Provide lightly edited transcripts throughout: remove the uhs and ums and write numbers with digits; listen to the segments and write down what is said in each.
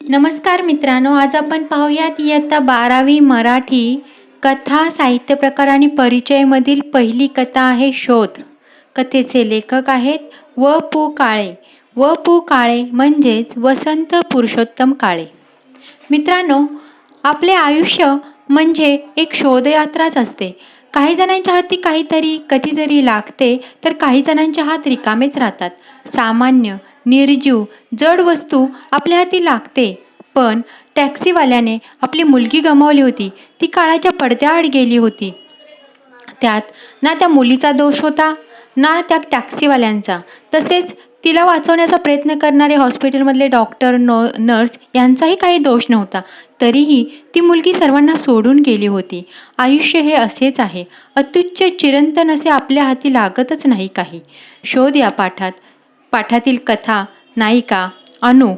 नमस्कार मित्रांनो, आज आपण पाहूयात इयत्ता 12वी मराठी कथा साहित्य प्रकार आणि परिचयमधील पहिली कथा आहे शोध. कथेचे लेखक आहेत व पु काळे. व पु काळे म्हणजेच वसंत पुरुषोत्तम काळे. मित्रांनो, आपले आयुष्य म्हणजे एक शोधयात्राच असते. काही जणांच्या हाती काहीतरी कधीतरी लागते, तर काही जणांचे हात रिकामेच राहतात. सामान्य निर्जीव जड वस्तू आपल्या हाती लागते, पण टॅक्सीवाल्याने आपली मुलगी गमावली होती. ती काळाच्या पडद्याआड गेली होती. त्यात ना त्या मुलीचा दोष होता, ना त्या टॅक्सीवाल्यांचा. तसेच तिला वाचवण्याचा प्रयत्न करणारे हॉस्पिटलमधले डॉक्टर नर्स यांचाही काही दोष नव्हता. तरीही ती मुलगी सर्वांना सोडून गेली होती. आयुष्य हे असेच आहे. अत्युच्च चिरंतन असे आपल्या हाती लागतच नाही काही. शोध या पाठातील कथा नायिका अनु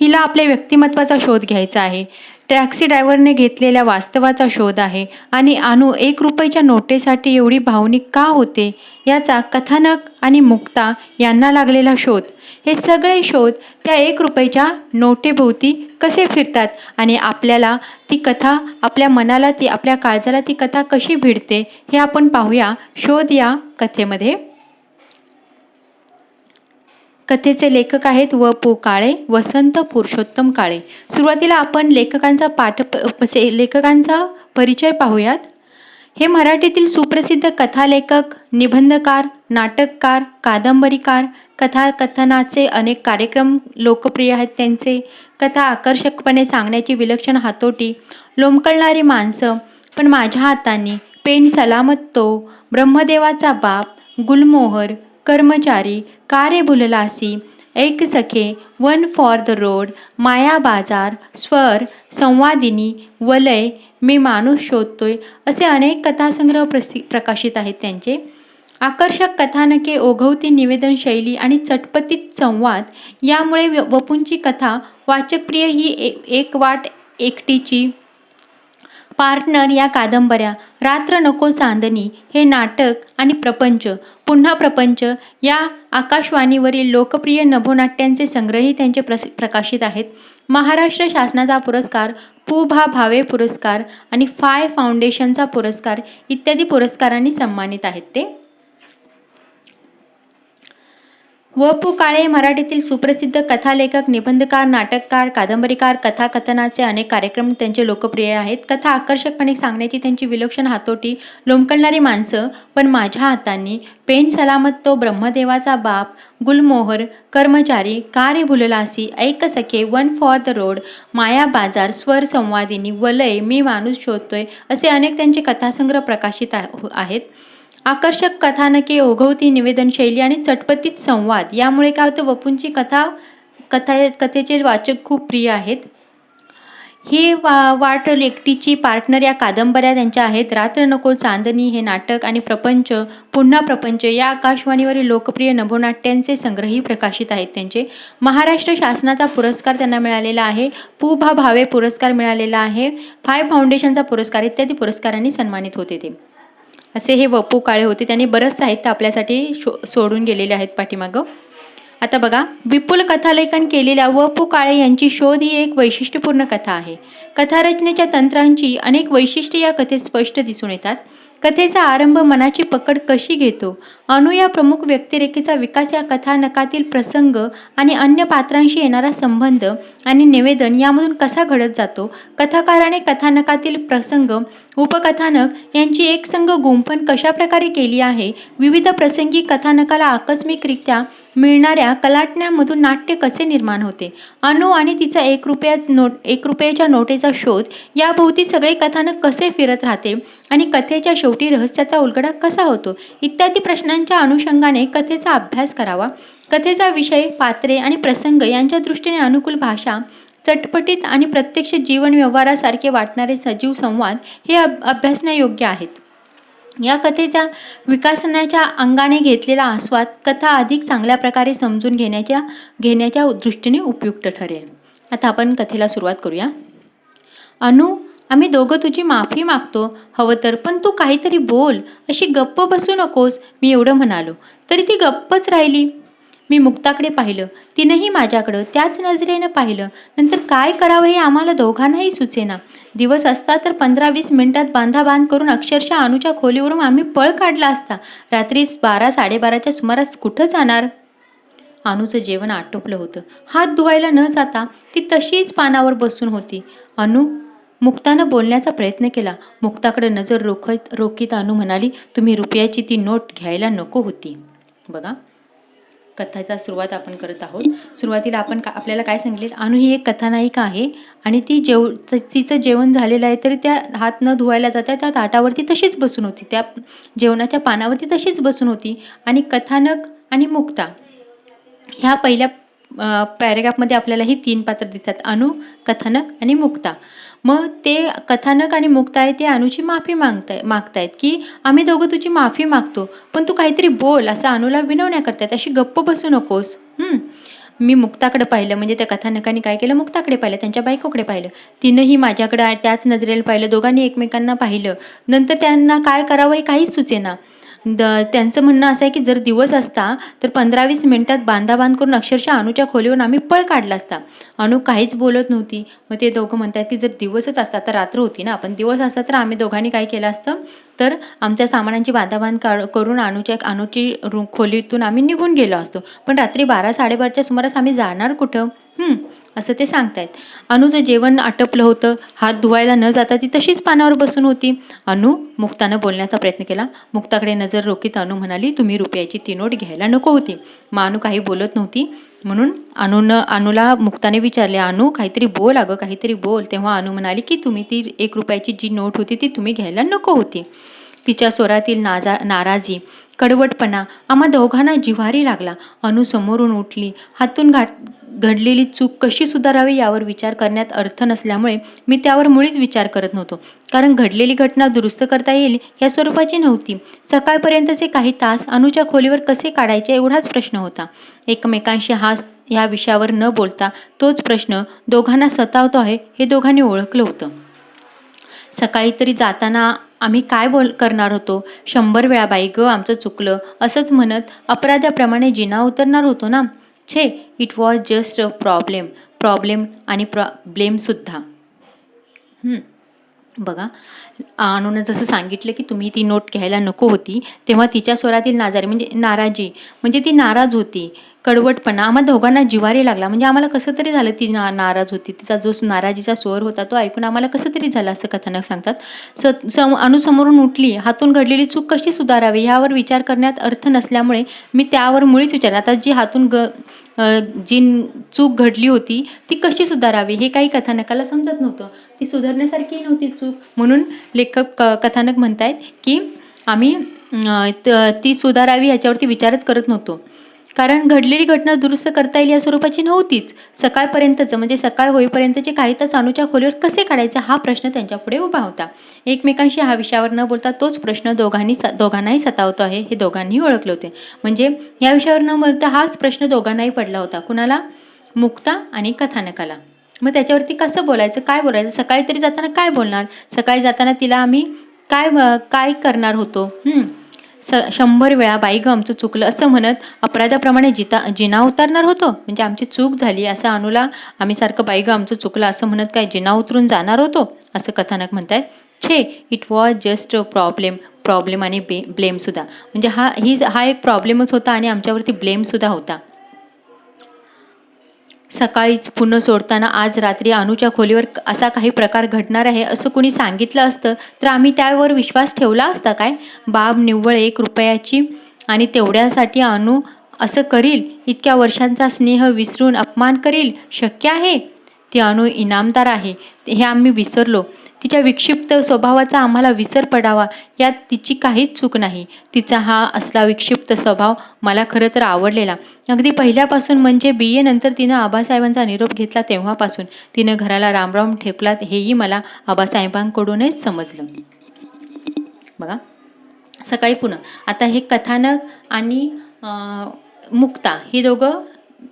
हिला आपल्या व्यक्तिमत्वाचा शोध घ्यायचा आहे. टॅक्सी ड्रायव्हरने घेतलेल्या वास्तवाचा शोध आहे. आणि अनु 1 रुपयाच्या नोटेसाठी एवढी भावनिक का होते याचा कथानक आणि मुक्ता यांना लागलेला शोध. हे सगळे शोध त्या 1 रुपयाच्या नोटेभोवती कसे फिरतात आणि आपल्याला ती कथा, आपल्या मनाला ती, आपल्या काळजाला ती कथा कशी भिडते हे आपण पाहूया शोध या कथेमध्ये. कथेचे लेखक आहेत व पु काळे, वसंत पुरुषोत्तम काळे. सुरुवातीला आपण लेखकांचा परिचय पाहूयात. हे मराठीतील सुप्रसिद्ध कथालेखक, निबंधकार, नाटककार, कादंबरीकार. कथाकथनाचे अनेक कार्यक्रम लोकप्रिय आहेत त्यांचे. कथा आकर्षकपणे सांगण्याची विलक्षण हातोटी, लोंबकळणारी माणसं, पण माझ्या हातांनी, पेन सलामत तो, ब्रह्मदेवाचा बाप, गुलमोहर, कर्मचारी, का रे भुललासी, एक सखे, वन फॉर द रोड, माया बाजार, स्वर, संवादिनी, वलय, मी माणूस शोधतोय असे अनेक कथासंग्रह प्रकाशित आहेत त्यांचे. आकर्षक कथानके, ओघवती निवेदन शैली आणि चटपटीत संवाद यामुळे वपूंची कथा वाचकप्रिय ही एक वाट एकटीची, पार्टनर या कादंबऱ्या, रात्र नको चांदणी हे नाटक आणि प्रपंच, पुन्हा प्रपंच या आकाशवाणीवरील लोकप्रिय नभोनाट्यांचे संग्रहही त्यांचे प्रकाशित आहेत. महाराष्ट्र शासनाचा पुरस्कार, पु भा भावे पुरस्कार आणि फाय फाउंडेशनचा पुरस्कार इत्यादी पुरस्कारांनी सन्मानित आहेत ते. व पु काळे मराठीतील सुप्रसिद्ध कथालेखक, निबंधकार, नाटककार, कादंबरीकार. कथाकथनाचे अनेक कार्यक्रम त्यांचे लोकप्रिय आहेत. कथा आकर्षकपणे सांगण्याची त्यांची विलक्षण हातोटी, लोंबकळणारी माणसं, पण माझ्या हातांनी, पेन सलामत तो, ब्रह्मदेवाचा बाप, गुलमोहर, कर्मचारी, का रे भुललासी, एक सखे, वन फॉर द रोड, माया बाजार, स्वर, संवादिनी, वलय, मी माणूस शोधतोय असे अनेक त्यांचे कथासंग्रह प्रकाशित आहेत. आकर्षक कथानके, ओघवती निवेदन शैली आणि चटपटीत संवाद यामुळे काय होतं, वपूंची कथेचे वाचक खूप प्रिय आहेत. ही वाट एकटीची, पार्टनर या कादंबऱ्या त्यांच्या आहेत. रात्र नको चांदणी हे नाटक आणि प्रपंच, पुन्हा प्रपंच या आकाशवाणीवरील लोकप्रिय नभोनाट्यांचे संग्रहही प्रकाशित आहेत त्यांचे. महाराष्ट्र शासनाचा पुरस्कार त्यांना मिळालेला आहे. पु भा भावे पुरस्कार मिळालेला आहे. फाय फाउंडेशनचा पुरस्कार इत्यादी पुरस्कारांनी सन्मानित होते ते. असे हे व पु काळे होते. त्यांनी बरंच साहित्य आपल्यासाठी सोडून गेलेले आहेत पाठीमागं. आता बघा, विपुल कथालेखन केलेल्या व पु काळे यांची शोध ही एक वैशिष्ट्यपूर्ण कथा आहे. कथारचनेच्या तंत्रांची अनेक वैशिष्ट्ये या कथेत स्पष्ट दिसून येतात. कथेचा आरंभ मनाची पकड कशी घेतो, अनु या प्रमुख व्यक्तिरेखेचा विकास, या कथानकातील प्रसंग आणि अन्य पात्रांशी येणारा संबंध आणि निवेदन यामधून कसा घडत जातो, कथाकाराने कथानकातील प्रसंग, उपकथानक यांची एकसंग गुंफण कशाप्रकारे केली आहे, विविध प्रसंगी कथानकाला आकस्मिकरित्या मिळणाऱ्या कलाटण्यामधून नाट्य कसे निर्माण होते, अनु आणि तिचा 1 रुपयाच्या नोटेचा शोध याभोवती सगळे कथानक कसे फिरत राहते आणि कथेच्या शेवटी रहस्याचा उलगडा कसा होतो इत्यादी प्रश्नांच्या अनुषंगाने कथेचा अभ्यास करावा. कथेचा विषय, पात्रे आणि प्रसंग यांच्या दृष्टीने अनुकूल भाषा, चटपटीत आणि प्रत्यक्ष जीवन व्यवहारासारखे वाटणारे सजीव संवाद हे अभ्यासण्यायोग्य आहेत. या कथेच्या विकासनाच्या अंगाने घेतलेला आस्वाद कथा अधिक चांगल्या प्रकारे समजून घेण्याच्या दृष्टीने उपयुक्त ठरेल. आता आपण कथेला सुरुवात करूया. अनु, आम्ही दोघं तुझी माफी मागतो, हवं तर, पण तू काहीतरी बोल, अशी गप्प बसू नकोस, मी एवढं म्हणालो तरी ती गप्पच राहिली. मी मुक्ताकडे पाहिलं, तिनंही माझ्याकडं त्याच नजरेनं पाहिलं. नंतर काय करावं हे आम्हाला दोघांनाही सुचेना. दिवस असता तर 15-20 मिनिटात बांधाबांध करून अक्षरशः अनुच्या खोलीवरून आम्ही पळ काढला असता. रात्री 12-12:30च्या सुमारास कुठं जाणार? अनुचं जेवण आटोपलं होतं. हात धुवायला न जाता ती तशीच पानावर बसून होती. अनु, मुक्तानं बोलण्याचा प्रयत्न केला. मुक्ताकडे नजर रोखीत अनु म्हणाली, तुम्ही रुपयाची ती नोट घ्यायला नको होती. बघा, कथेचा सुरुवात आपण करत आहोत. सुरुवातीला आपण आपल्याला काय सांगितले, अनु ही एक कथानायिका आहे आणि ती तिचं जेवण झालेलं आहे तरी त्या हात न धुवायला जाता त्या ताटावरती तशीच बसून होती. त्या जेवणाच्या पानावरती तशीच बसून होती. आणि कथानक आणि मुक्ता ह्या पहिल्या पॅरेग्राफमध्ये आपल्याला ही 3 पात्र दिसतात, अनु, कथानक आणि मुक्ता. मग ते कथानक आणि मुक्ता आहे ते अनुची माफी मागतायत की आम्ही दोघं तुझी माफी मागतो, पण तू काहीतरी बोल, असं अनुला विनवण्या करतायत. अशी गप्प बसू नकोस. मी मुक्ताकडे पाहिलं, म्हणजे त्या कथानकाने काय केलं, मुक्ताकडे पाहिलं, त्यांच्या बायकोकडे पाहिलं. तिनंही माझ्याकडे त्याच नजरेला पाहिलं. दोघांनी एकमेकांना पाहिलं. नंतर त्यांना काय करावं हे काहीच सुचेना. त्यांचं म्हणणं असं आहे की जर दिवस असता तर 15-20 मिनिटात बांधाबांध करून अक्षरशः अनुच्या खोलीवरून आम्ही पळ काढला असता. अनु काहीच बोलत नव्हती. मग ते दोघं म्हणतात की जर दिवसच असता तर रात्र होती ना, पण दिवस असता तर आम्ही दोघांनी काय केलं असतं, तर आमच्या सामानांची बांधाबांध करून अनुची खोलीतून आम्ही निघून गेलो असतो. पण रात्री 12-12:30च्या सुमारास आम्ही जाणार कुठं? असं ते सांगतायत. अनुचं जेवण आटपलं होतं. हात धुवायला न जाता ती तशीच पानावर बसून होती. अनु, मुक्तानं बोलण्याचा प्रयत्न केला. मुक्ताकडे नजर रोखीत अनु म्हणाली, तुम्ही रुपयाची ती नोट घ्यायला नको होती. मग अनु काही बोलत नव्हती. म्हणून अनुला मुक्ताने विचारले, अनु काहीतरी बोल, अगं काहीतरी बोल. तेव्हा अनु म्हणाली की तुम्ही ती 1 रुपयाची जी नोट होती ती तुम्ही घ्यायला नको होती. तिच्या स्वरातील नाराजी, कडवटपणा आम्हा दोघांना जिव्हारी लागला. अनु समोरून उठली. हातून घडलेली चूक कशी सुधारावी यावर विचार करण्यात अर्थ नसल्यामुळे मी त्यावर मुळीच विचार करत नव्हतो. कारण घडलेली घटना दुरुस्त करता येईल या स्वरूपाची नव्हती. सकाळपर्यंतचे काही तास अनुच्या खोलीवर कसे काढायचे एवढाच प्रश्न होता. एकमेकांशी या विषयावर न बोलता तोच प्रश्न दोघांना सतावतो आहे हे दोघांनी ओळखलं होतं. सकाळी तरी जाताना आम्ही काय करणार होतो, 100 वेळा बाई गं आमचं चुकलं असंच म्हणत अपराध्याप्रमाणे जिना उतरणार होतो ना. छे, it was just a problem आणि ब्लेमसुद्धा. बघा, अनुनं जसं सांगितलं की तुम्ही ती नोट घ्यायला नको होती, तेव्हा तिच्या स्वरातील नाराजी म्हणजे ती नाराज होती. कडवटपणा आम्हा दोघांना जिव्हारी लागला. म्हणजे आम्हाला कसं तरी झालं, ती नाराज होती. तिचा जो नाराजीचा स्वर होता तो ऐकून आम्हाला कसं तरी झालं असं कथानक सांगतात. अनु समोरून उठली. हातून घडलेली चूक कशी सुधारावी ह्यावर विचार करण्यात अर्थ नसल्यामुळे मी त्यावर मुळीच विचार, आता जी हातून जी चूक घडली होती ती कशी सुधारावी हे काही कथानकाला समजत नव्हतं. ती सुधारण्यासारखी नव्हती चूक. म्हणून लेखक कथानक म्हणतायत की आम्ही ती सुधारावी याच्यावरती विचारच करत नव्हतो. कारण घडलेली घटना दुरुस्त करता येईल या स्वरूपाची नव्हतीच. सकाळपर्यंतचं म्हणजे सकाळ होईपर्यंतचे काही तास अनुच्या खोलीवर कसे काढायचे हा प्रश्न त्यांच्यापुढे उभा होता. एकमेकांशी हा विषयावर न बोलता तोच प्रश्न दोघांनाही सतावतो आहे हे दोघांनीही ओळखले होते. म्हणजे या विषयावर न बोलता हाच प्रश्न दोघांनाही पडला होता. कुणाला? मुक्ता आणि कथानकाला. मग त्याच्यावरती कसं बोलायचं, काय बोलायचं? सकाळी तरी जाताना काय बोलणार? सकाळी जाताना तिला आम्ही काय करणार होतो? 100 वेळा बाई गं आमचं चुकलं असं म्हणत अपराधाप्रमाणे जिना उतरणार होतो. म्हणजे आमची चूक झाली असं अनुला आम्ही सारखं बाई गं आमचं चुकलं असं म्हणत काय जिना उतरून जाणार होतो असं कथानक म्हणतायत. छे, it was just a problem आणि ब्लेमसुद्धा. म्हणजे हा एक प्रॉब्लेमच होता आणि आमच्यावरती ब्लेमसुद्धा होता. सकाळीच पुन्हा सोडताना आज रात्री अनुच्या खोलीवर असा काही प्रकार घडणार आहे असं कुणी सांगितलं असतं तर आम्ही त्यावर विश्वास ठेवला असता काय? बाब निव्वळ 1 रुपयाची आणि तेवढ्यासाठी अनु असं करील? इतक्या वर्षांचा स्नेह विसरून अपमान करील? शक्य आहे? ती अनु इनामदार आहे हे आम्ही विसरलो. तिच्या विक्षिप्त स्वभावाचा आम्हाला विसर पडावा यात तिची काहीच चूक नाही. तिचा हा असला विक्षिप्त स्वभाव मला खरं तर आवडलेला. अगदी पहिल्यापासून म्हणजे BA नंतर तिनं आबासाहेबांचा निरोप घेतला तेव्हापासून. तिनं घराला रामराम ठेकलात हेही मला आबासाहेबांकडूनच समजलं. बघा, सकाळी पुन्हा आता हे कथानक आणि मुक्ता ही दोघं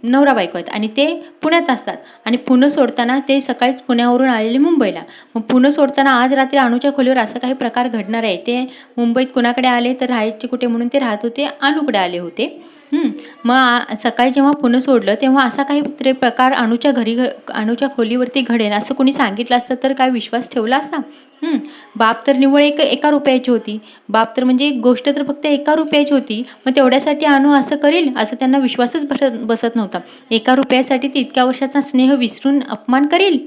नवरा बायको आहेत आणि ते पुण्यात असतात आणि पुणे सोडताना ते सकाळीच पुण्यावरून आलेले मुंबईला. मग पुणे सोडताना आज रात्री अनुच्या खोलीवर असा काही प्रकार घडणार आहे. ते मुंबईत कुणाकडे आले तर राहायचे कुठे म्हणून ते राहत होते अनुकडे आले होते. मग सकाळी जेव्हा पुन्हा सोडलं तेव्हा असा काही प्रकार अनुच्या खोलीवरती घडेल असं कोणी सांगितलं असतं तर काय विश्वास ठेवला असता? बाब तर निव्वळ एका रुपयाची होती. बाब तर म्हणजे गोष्ट तर फक्त ₹1 होती. मग तेवढ्यासाठी अनु असं करील असं त्यांना विश्वासच बसत नव्हता. ₹1 ती इतक्या वर्षाचा स्नेह विसरून अपमान करील?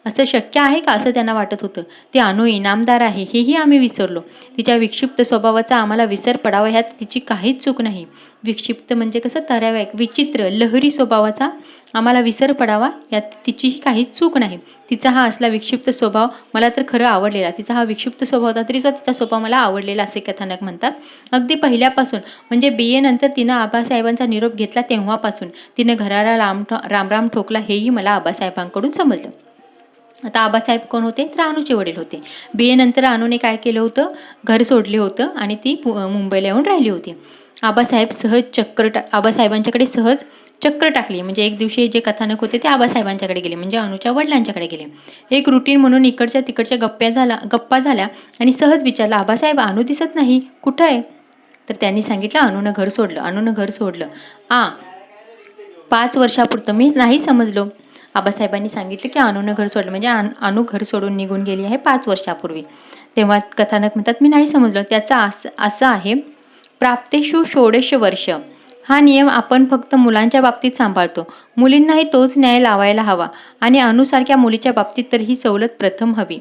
असं शक्य आहे का? असं त्यांना वाटत होतं. ती अनु इनामदार आहे हेही आम्ही विसरलो. तिच्या विक्षिप्त स्वभावाचा आम्हाला विसर पडावा ह्यात तिची काहीच चूक नाही. विक्षिप्त म्हणजे कसं तराव्याक, विचित्र, लहरी स्वभावाचा आम्हाला विसर पडावा यात तिचीही काहीच चूक नाही. तिचा हा असला विक्षिप्त स्वभाव मला तर खरं आवडलेला. तिचा हा विक्षिप्त स्वभाव होता तरीसुद्धा तिचा स्वभाव मला आवडलेला असे कथानक म्हणतात. अगदी पहिल्यापासून म्हणजे BA नंतर तिनं आबासाहेबांचा निरोप घेतला तेव्हापासून तिनं घराला रामराम ठोकला हेही मला आबासाहेबांकडून समजलं. आता आबासाहेब कोण होते? तर अनुचे वडील होते. BA नंतर अनुने काय केलं होतं? घर सोडले होतं आणि ती मुंबईला येऊन राहिली होती. आबासाहेबांच्याकडे सहज चक्कर टाकली. म्हणजे एक दिवशी जे कथानक होते ते आबासाहेबांच्याकडे गेले म्हणजे अनुच्या वडिलांच्याकडे गेले. एक रुटीन म्हणून इकडच्या तिकडच्या गप्पा झाल्या आणि सहज विचारलं, आबासाहेब अनु दिसत नाही, कुठं आहे? तर त्यांनी सांगितलं अनुनं घर सोडलं. 5 वर्षापुरतं. मी नाही समजलो. आबासाहेबांनी सांगितलं की अनुनं घर सोडलं म्हणजे अनु घर सोडून निघून गेली आहे 5 वर्षापूर्वी. तेव्हा कथानक म्हणतात मी नाही समजलो. त्याचा असं आहे, प्राप्तेषु षोडश वर्ष हा नियम आपण फक्त मुलांच्या बाबतीत सांभाळतो. मुलींनाही तोच न्याय लावायला हवा आणि अनुसारख्या मुलीच्या बाबतीत तर ही सवलत प्रथम हवी.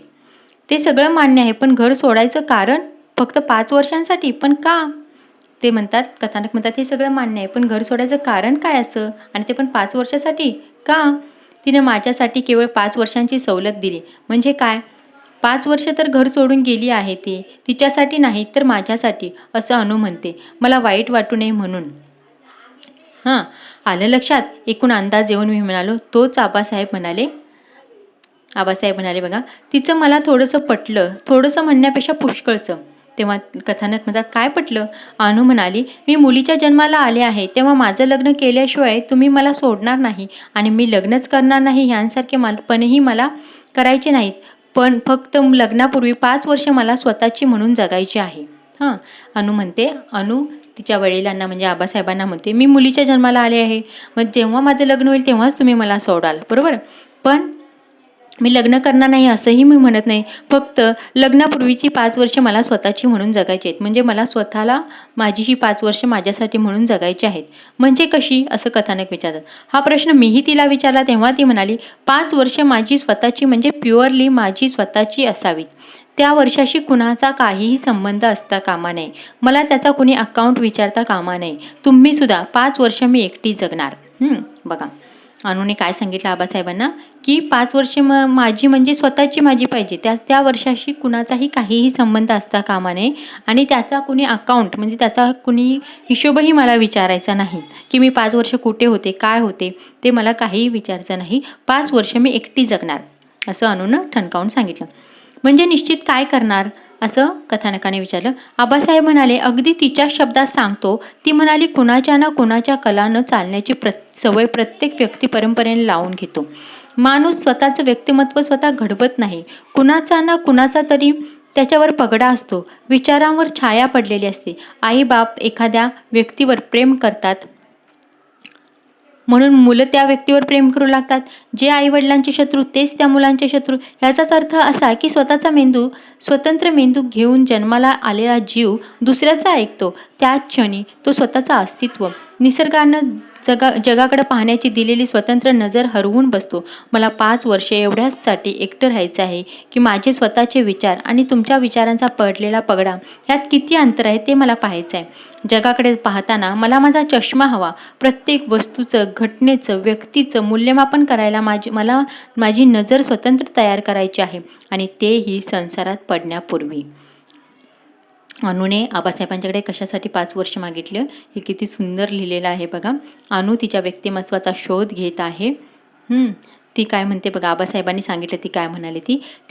ते सगळं मान्य आहे, पण घर सोडायचं कारण फक्त 5 वर्षांसाठी? पण का? ते म्हणतात, कथानक म्हणतात हे सगळं मान्य आहे, पण घर सोडायचं कारण काय असं? आणि ते पण 5 वर्षासाठी? का? तिने माझ्यासाठी केवळ 5 वर्षांची सवलत दिली. म्हणजे काय? 5 वर्ष तर घर सोडून गेली आहे ती. तिच्यासाठी नाही तर माझ्यासाठी असं अनु म्हणते. मला वाईट वाटू नये म्हणून. आलं लक्षात? एकूण अंदाज येऊन मी म्हणालो, तोच आबासाहेब म्हणाले बघा, तिचं मला थोडंसं पटलं. थोडंसं म्हणण्यापेक्षा पुष्कळसं. तेव्हा कथानक म्हणतात काय पटलं? अनु म्हणाली, मी मुलीच्या जन्माला आले आहे तेव्हा माझं लग्न केल्याशिवाय तुम्ही मला सोडणार नाही आणि मी लग्नच करणार नाही ह्यांसारखे पणही मला करायचे नाहीत. पण फक्त लग्नापूर्वी 5 वर्ष मला स्वतःची म्हणून जगायची आहे. अनु म्हणते, अनु तिच्या वडिलांना म्हणजे आबासाहेबांना म्हणते, मी मुलीच्या जन्माला आले आहे, मग जेव्हा माझं लग्न होईल तेव्हाच तुम्ही मला सोडाल, बरोबर? पण मी लग्न करणार नाही असंही मी म्हणत नाही. फक्त लग्नापूर्वीची 5 वर्ष मला स्वतःची म्हणून जगायची आहेत. म्हणजे मला स्वतःला माझी ही 5 वर्ष माझ्यासाठी म्हणून जगायची आहेत. म्हणजे कशी? असं कथानक विचारतात. हा प्रश्न मीही तिला विचारला तेव्हा ती म्हणाली, 5 वर्ष माझी स्वतःची म्हणजे प्युअरली माझी स्वतःची असावीत. त्या वर्षाशी कुणाचा काहीही संबंध असता कामा नये. मला त्याचा कुणी अकाउंट विचारता कामा नये. तुम्हीसुद्धा 5 वर्ष मी एकटी जगणार. बघा, अनुने काय सांगितलं आबासाहेबांना की 5 वर्षे माझी म्हणजे स्वतःची माझी पाहिजे. त्या वर्षाशी कुणाचाही काहीही संबंध असता कामा नये आणि त्याचा कुणी अकाउंट म्हणजे त्याचा कुणी हिशोबही मला विचारायचा नाही की मी 5 वर्ष कुठे होते, काय होते, ते मला काहीही विचारायचं नाही. 5 वर्ष मी एकटी जगणार असं अनुनं ठणकावून सांगितलं. म्हणजे निश्चित काय करणार असं कथानकाने विचारलं. आबासाहेब म्हणाले, अगदी तिच्या शब्दात सांगतो. ती म्हणाली, कुणाच्या ना कुणाच्या कलानं चालण्याची सवय प्रत्येक व्यक्ती परंपरेने लावून घेतो. माणूस स्वतःचं व्यक्तिमत्व स्वतः घडवत नाही. कुणाचा ना कुणाचा तरी त्याच्यावर पगडा असतो, विचारांवर छाया पडलेली असते. आई बाप एखाद्या व्यक्तीवर प्रेम करतात म्हणून मुलं त्या व्यक्तीवर प्रेम करू लागतात. जे आईवडिलांचे शत्रू तेच त्या मुलांचे शत्रू. ह्याचाच अर्थ असा की स्वतंत्र मेंदू घेऊन जन्माला आलेला जीव दुसऱ्याचा ऐकतो. त्याच क्षणी तो स्वतःचं अस्तित्व निसर्गानं जगाकडे पाहण्याची दिलेली स्वतंत्र नजर हरवून बसतो. मला 5 वर्षे एवढ्याचसाठी एकटं राहायचं आहे की माझे स्वतःचे विचार आणि तुमच्या विचारांचा पडलेला पगडा ह्यात किती अंतर आहे ते मला पाहायचं आहे. जगाकडे पाहताना मला माझा चष्मा हवा. प्रत्येक वस्तूचं, घटनेचं, व्यक्तीचं मूल्यमापन करायला मला माझी नजर स्वतंत्र तयार करायची आहे आणि तेही संसारात पडण्यापूर्वी. अनुने आबासाहेबांच्याकडे कशासाठी 5 वर्ष मागितलं हे किती सुंदर लिहिलेलं आहे बघा. अनु तिच्या व्यक्तिमत्वाचा शोध घेत आहे. ती काय म्हणते बघा, आबासाहेबांनी सांगितलं ती काय म्हणाली.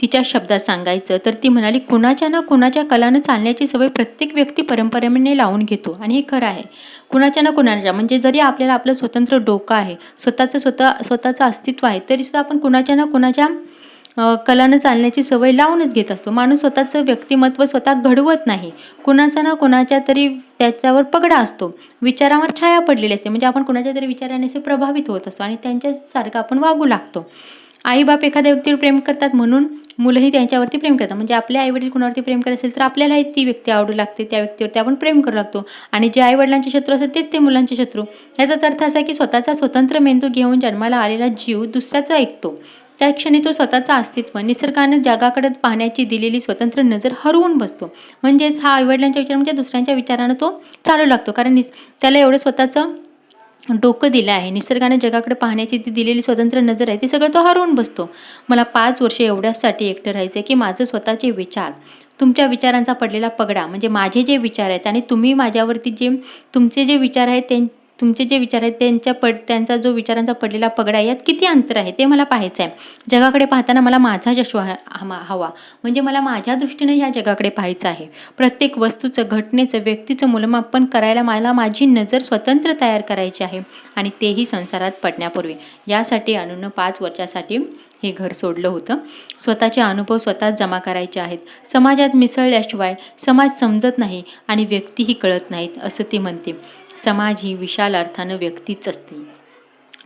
तिच्या शब्दात सांगायचं तर ती म्हणाली, कुणाच्या ना कुणाच्या कलानं चालण्याची सवय प्रत्येक व्यक्ती परंपरेने लावून घेतो. आणि हे खरं आहे. कुणाच्या ना कुणाच्या म्हणजे जरी आपल्याला आपलं स्वतंत्र डोकं आहे, स्वतःचं अस्तित्व आहे, तरीसुद्धा आपण कुणाच्या ना कुणाच्या कलानं चालण्याची सवय लावूनच घेत असतो. माणूस स्वतःचं व्यक्तिमत्व स्वतः घडवत नाही. कुणाचा ना कुणाच्या तरी त्याच्यावर पगडा असतो. विचारांवर छाया पडलेली असते. म्हणजे आपण कुणाच्या तरी विचाराने असे प्रभावित होत असतो आणि त्यांच्यासारखं आपण वागू लागतो. आई-बाप एखाद्या व्यक्तीवर प्रेम करतात म्हणून मुलंही त्यांच्यावरती प्रेम करतात. म्हणजे आपले आई-वडील कुणावरती प्रेम करत असेल तर आपल्यालाही ती व्यक्ती आवडू लागते. त्या व्यक्तीवरती आपण प्रेम करू लागतो आणि जे आई-वडिलांचे शत्रू असतात तेच ते मुलांचे शत्रू. याचाच अर्थ असा की स्वतःचा स्वतंत्र मेंदू घेऊन जन्माला आलेला जीव दुसऱ्याचं ऐकतो. त्या क्षणी तो स्वतःचं अस्तित्व, निसर्गाने जगाकडे पाहण्याची दिलेली स्वतंत्र नजर हरवून बसतो. म्हणजेच हा आई-वडिलांच्या विचार म्हणजे दुसऱ्यांच्या विचारानं तो चालू लागतो. कारण त्याला एवढं स्वतःचं डोकं दिलं आहे. निसर्गाने जगाकडे पाहण्याची ती दिलेली स्वतंत्र नजर आहे, ती सगळं तो हरवून बसतो. मला 5 वर्ष एवढ्यासाठी एकटं राहायचं आहे की माझं स्वतःचे विचार, तुमच्या विचारांचा पडलेला पगडा म्हणजे माझे जे विचार आहेत आणि तुम्ही माझ्यावरती जे तुमचे जे विचार आहेत तुमचे जे विचार आहेत त्यांचा जो विचारांचा पडलेला पगडा आहे, यात किती अंतर आहे ते मला पाहायचं आहे. जगाकडे पाहताना मला माझा चष्मा हवा. म्हणजे मला माझ्या दृष्टीने ह्या जगाकडे पाहायचं आहे. प्रत्येक वस्तूचं, घटनेचं, व्यक्तीचं मूल्यमापन करायला मला माझी नजर स्वतंत्र तयार करायची आहे आणि तेही संसारात पडण्यापूर्वी. यासाठी अनुनं 5 वर्षासाठी हे घर सोडलं होतं. स्वतःचे अनुभव स्वतःच जमा करायचे आहेत. समाजात मिसळल्याशिवाय समाज समजत नाही आणि व्यक्तीही कळत नाहीत असं ती म्हणते. समाज ही विशाल अर्थानं व्यक्तीच असते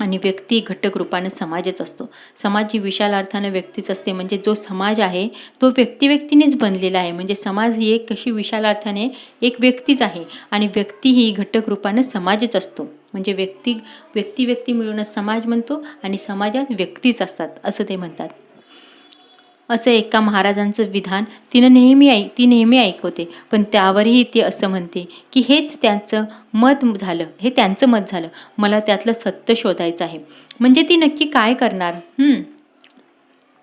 आणि व्यक्ती घटक रूपानं समाजच असतो. समाज ही विशाल अर्थानं व्यक्तीच असते. म्हणजे जो समाज आहे तो व्यक्तीनेच बनलेला आहे. म्हणजे समाज ही एक कशी विशाल अर्थाने एक व्यक्तीच आहे आणि व्यक्ती ही घटक रूपानं समाजच असतो. म्हणजे व्यक्ती मिळूनच समाज म्हणतो आणि समाजात व्यक्तीच असतात असं ते म्हणतात. असं एका महाराजांचं विधान ती नेहमी ऐकवते. पण त्यावरही ती असं म्हणते की हे त्यांचं मत झालं. मला त्यातलं सत्य शोधायचं आहे. म्हणजे ती नक्की काय करणार?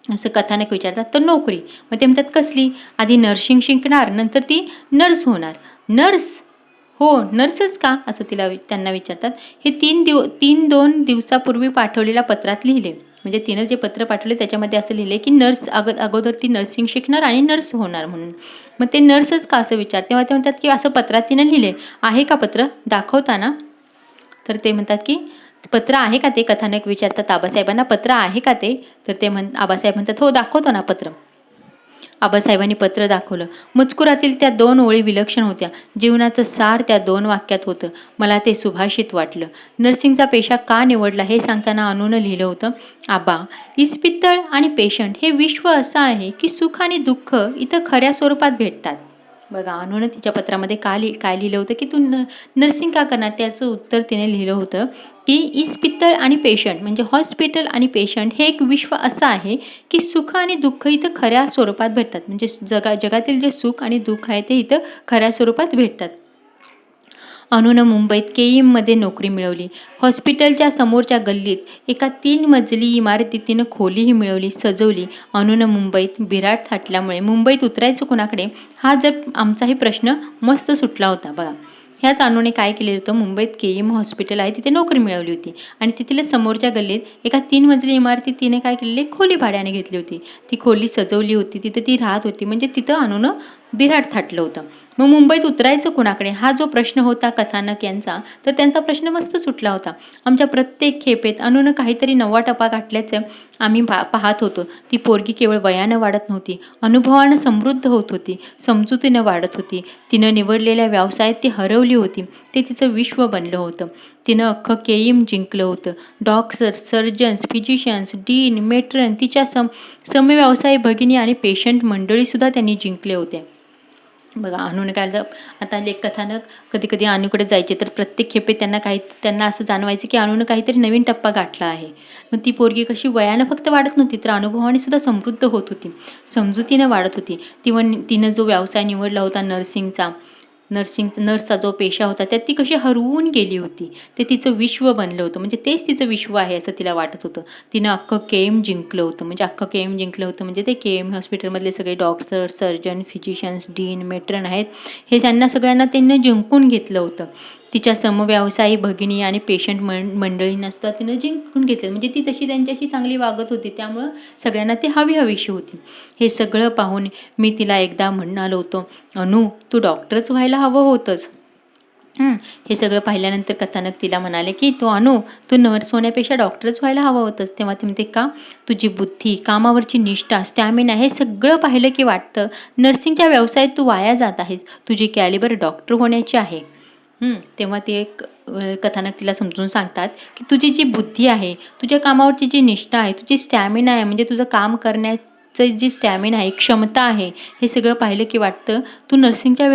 असं कथानक विचारतात. तर नोकरी. मग ते म्हणतात कसली? आधी नर्सिंग शिकणार, नंतर ती नर्स होणार. नर्स? हो, नर्सच का? असं त्यांना विचारतात. हे 2 दिवसापूर्वी पाठवलेल्या पत्रात लिहिले. म्हणजे तिनं जे पत्र पाठवले त्याच्यामध्ये असं लिहिले की नर्स अगोदर ती नर्सिंग शिकणार आणि नर्स होणार म्हणून. मग ते नर्सच का असं तेव्हा ते म्हणतात की असं पत्रात तिनं लिहिले. आहे का पत्र? दाखवताना? तर ते म्हणतात की पत्र आहे का ते? कथानक विचारतात आबासाहेबांना, पत्र आहे का ते? तर आबासाहेब म्हणतात हो, दाखवतो ना पत्र. आबासाहेबांनी पत्र दाखवलं. मजकुरातील त्या 2 ओळी विलक्षण होत्या. जीवनाचं सार त्या 2 वाक्यात होतं. मला ते सुभाषित वाटलं. नर्सिंगचा पेशा का निवडला हे सांगताना अनुनं लिहिलं होतं, आबा, इस्पितळ आणि पेशंट हे विश्व असं आहे की सुख आणि दुःख इथं खऱ्या स्वरूपात भेटतात. बघा, अनुनं तिच्या पत्रामध्ये काय लिहिलं होतं की तू नर्सिंग का करणार? त्याचं उत्तर तिने लिहिलं होतं की इस्पितळ आणि पेशंट म्हणजे हॉस्पिटल आणि पेशंट हे एक विश्व असं आहे की सुख आणि दुःख इथं खऱ्या स्वरूपात भेटतात. म्हणजे जगातील जे सुख आणि दुःख आहे ते इथं खऱ्या स्वरूपात भेटतात. अनुनं मुंबईत केईएममध्ये नोकरी मिळवली. हॉस्पिटलच्या समोरच्या गल्लीत एका 3 मजली इमारतीत तिनं खोलीही मिळवली, सजवली. अनुनं मुंबईत बिराड थाटल्यामुळे मुंबईत उतरायचं कुणाकडे हा जर आमचाही प्रश्न मस्त सुटला होता. बघा, ह्याच अनुने काय केलेलं होतं, मुंबईत केईएम हॉस्पिटल आहे तिथे नोकरी मिळवली होती आणि तिथल्या समोरच्या गल्लीत एका 3 मजली इमारतीत तिने काय केलेली, खोली भाड्याने घेतली होती. ती खोली सजवली होती, तिथे ती राहत होती. म्हणजे तिथं अनुनं बिराड थाटलं होतं. मग मुंबईत उतरायचं कुणाकडे हा जो प्रश्न होता कथानक यांचा, तर त्यांचा प्रश्न मस्त सुटला होता. आमच्या प्रत्येक खेपेत अनुनं काहीतरी नवा टप्पा गाठल्याचं आम्ही पाहत होतो. ती पोरगी केवळ वयानं वाढत नव्हती, अनुभवानं समृद्ध होत होती, समजुतीनं वाढत होती. तिनं निवडलेल्या व्यवसायात ती हरवली होती. ते तिचं विश्व बनलं होतं. तिनं अख्खं केईएम जिंकलं होतं. Doctors, surgeons, physicians, dean, matron, तिच्या समव्यवसायी भगिनी आणि पेशंट मंडळीसुद्धा त्यांनी जिंकले होते. बघा, अनुने काय झालं, आता कथानक कधी अनुकडे जायचे तर प्रत्येक खेपे त्यांना असं जाणवायचं की अनुनं काहीतरी नवीन टप्पा गाठला आहे. मग ती पोरगी कशी वयानं फक्त वाढत नव्हती तर अनुभवाने सुद्धा समृद्ध होत होती, समजुतीनं वाढत होती. तिनं जो व्यवसाय निवडला होता नर्सचा जो पेशा होता त्यात ती कशी हरवून गेली होती. ते तिचं विश्व बनलं होतं. म्हणजे तेच तिचं विश्व आहे असं तिला वाटत होतं. तिनं अख्खं केएम जिंकलं होतं. म्हणजे ते केएम हॉस्पिटलमधले सगळे doctor, surgeon, physicians, dean, matron आहेत, हे त्यांना सगळ्यांना त्यांनी जिंकून घेतलं होतं. तिच्या समव्यवसायी भगिनी आणि पेशंट मंडळींना सुद्धा तिनं जिंकून घेतलं. म्हणजे ती तशी त्यांच्याशी चांगली वागत होती, त्यामुळं सगळ्यांना ती हवीशी होती. हे सगळं पाहून मी तिला एकदा म्हणालो होतो, अनु, तू डॉक्टरच व्हायला हवं होतंच. हे सगळं पाहिल्यानंतर कथानक तिला म्हणाले की तू नर्स होण्यापेक्षा डॉक्टरच व्हायला हवं होतंस. तेव्हा ती म्हणते का? तुझी बुद्धी, कामावरची निष्ठा, स्टॅमिना हे सगळं पाहिलं की वाटतं नर्सिंगच्या व्यवसायात तू वाया जात आहेस. तुझी कॅलिबर डॉक्टर होण्याची आहे. तेव्हा ते एक कथानक तिला समजून सांगतात की तुझी जी बुद्धी आहे, तुझ्या कामावरची जी निष्ठा आहे, तुझी स्टॅमिना आहे, म्हणजे तुझं काम करण्याचं जी स्टॅमिना आहे, क्षमता आहे, हे सगळं पाहिलं की वाटतं तू नर्सिंगच्या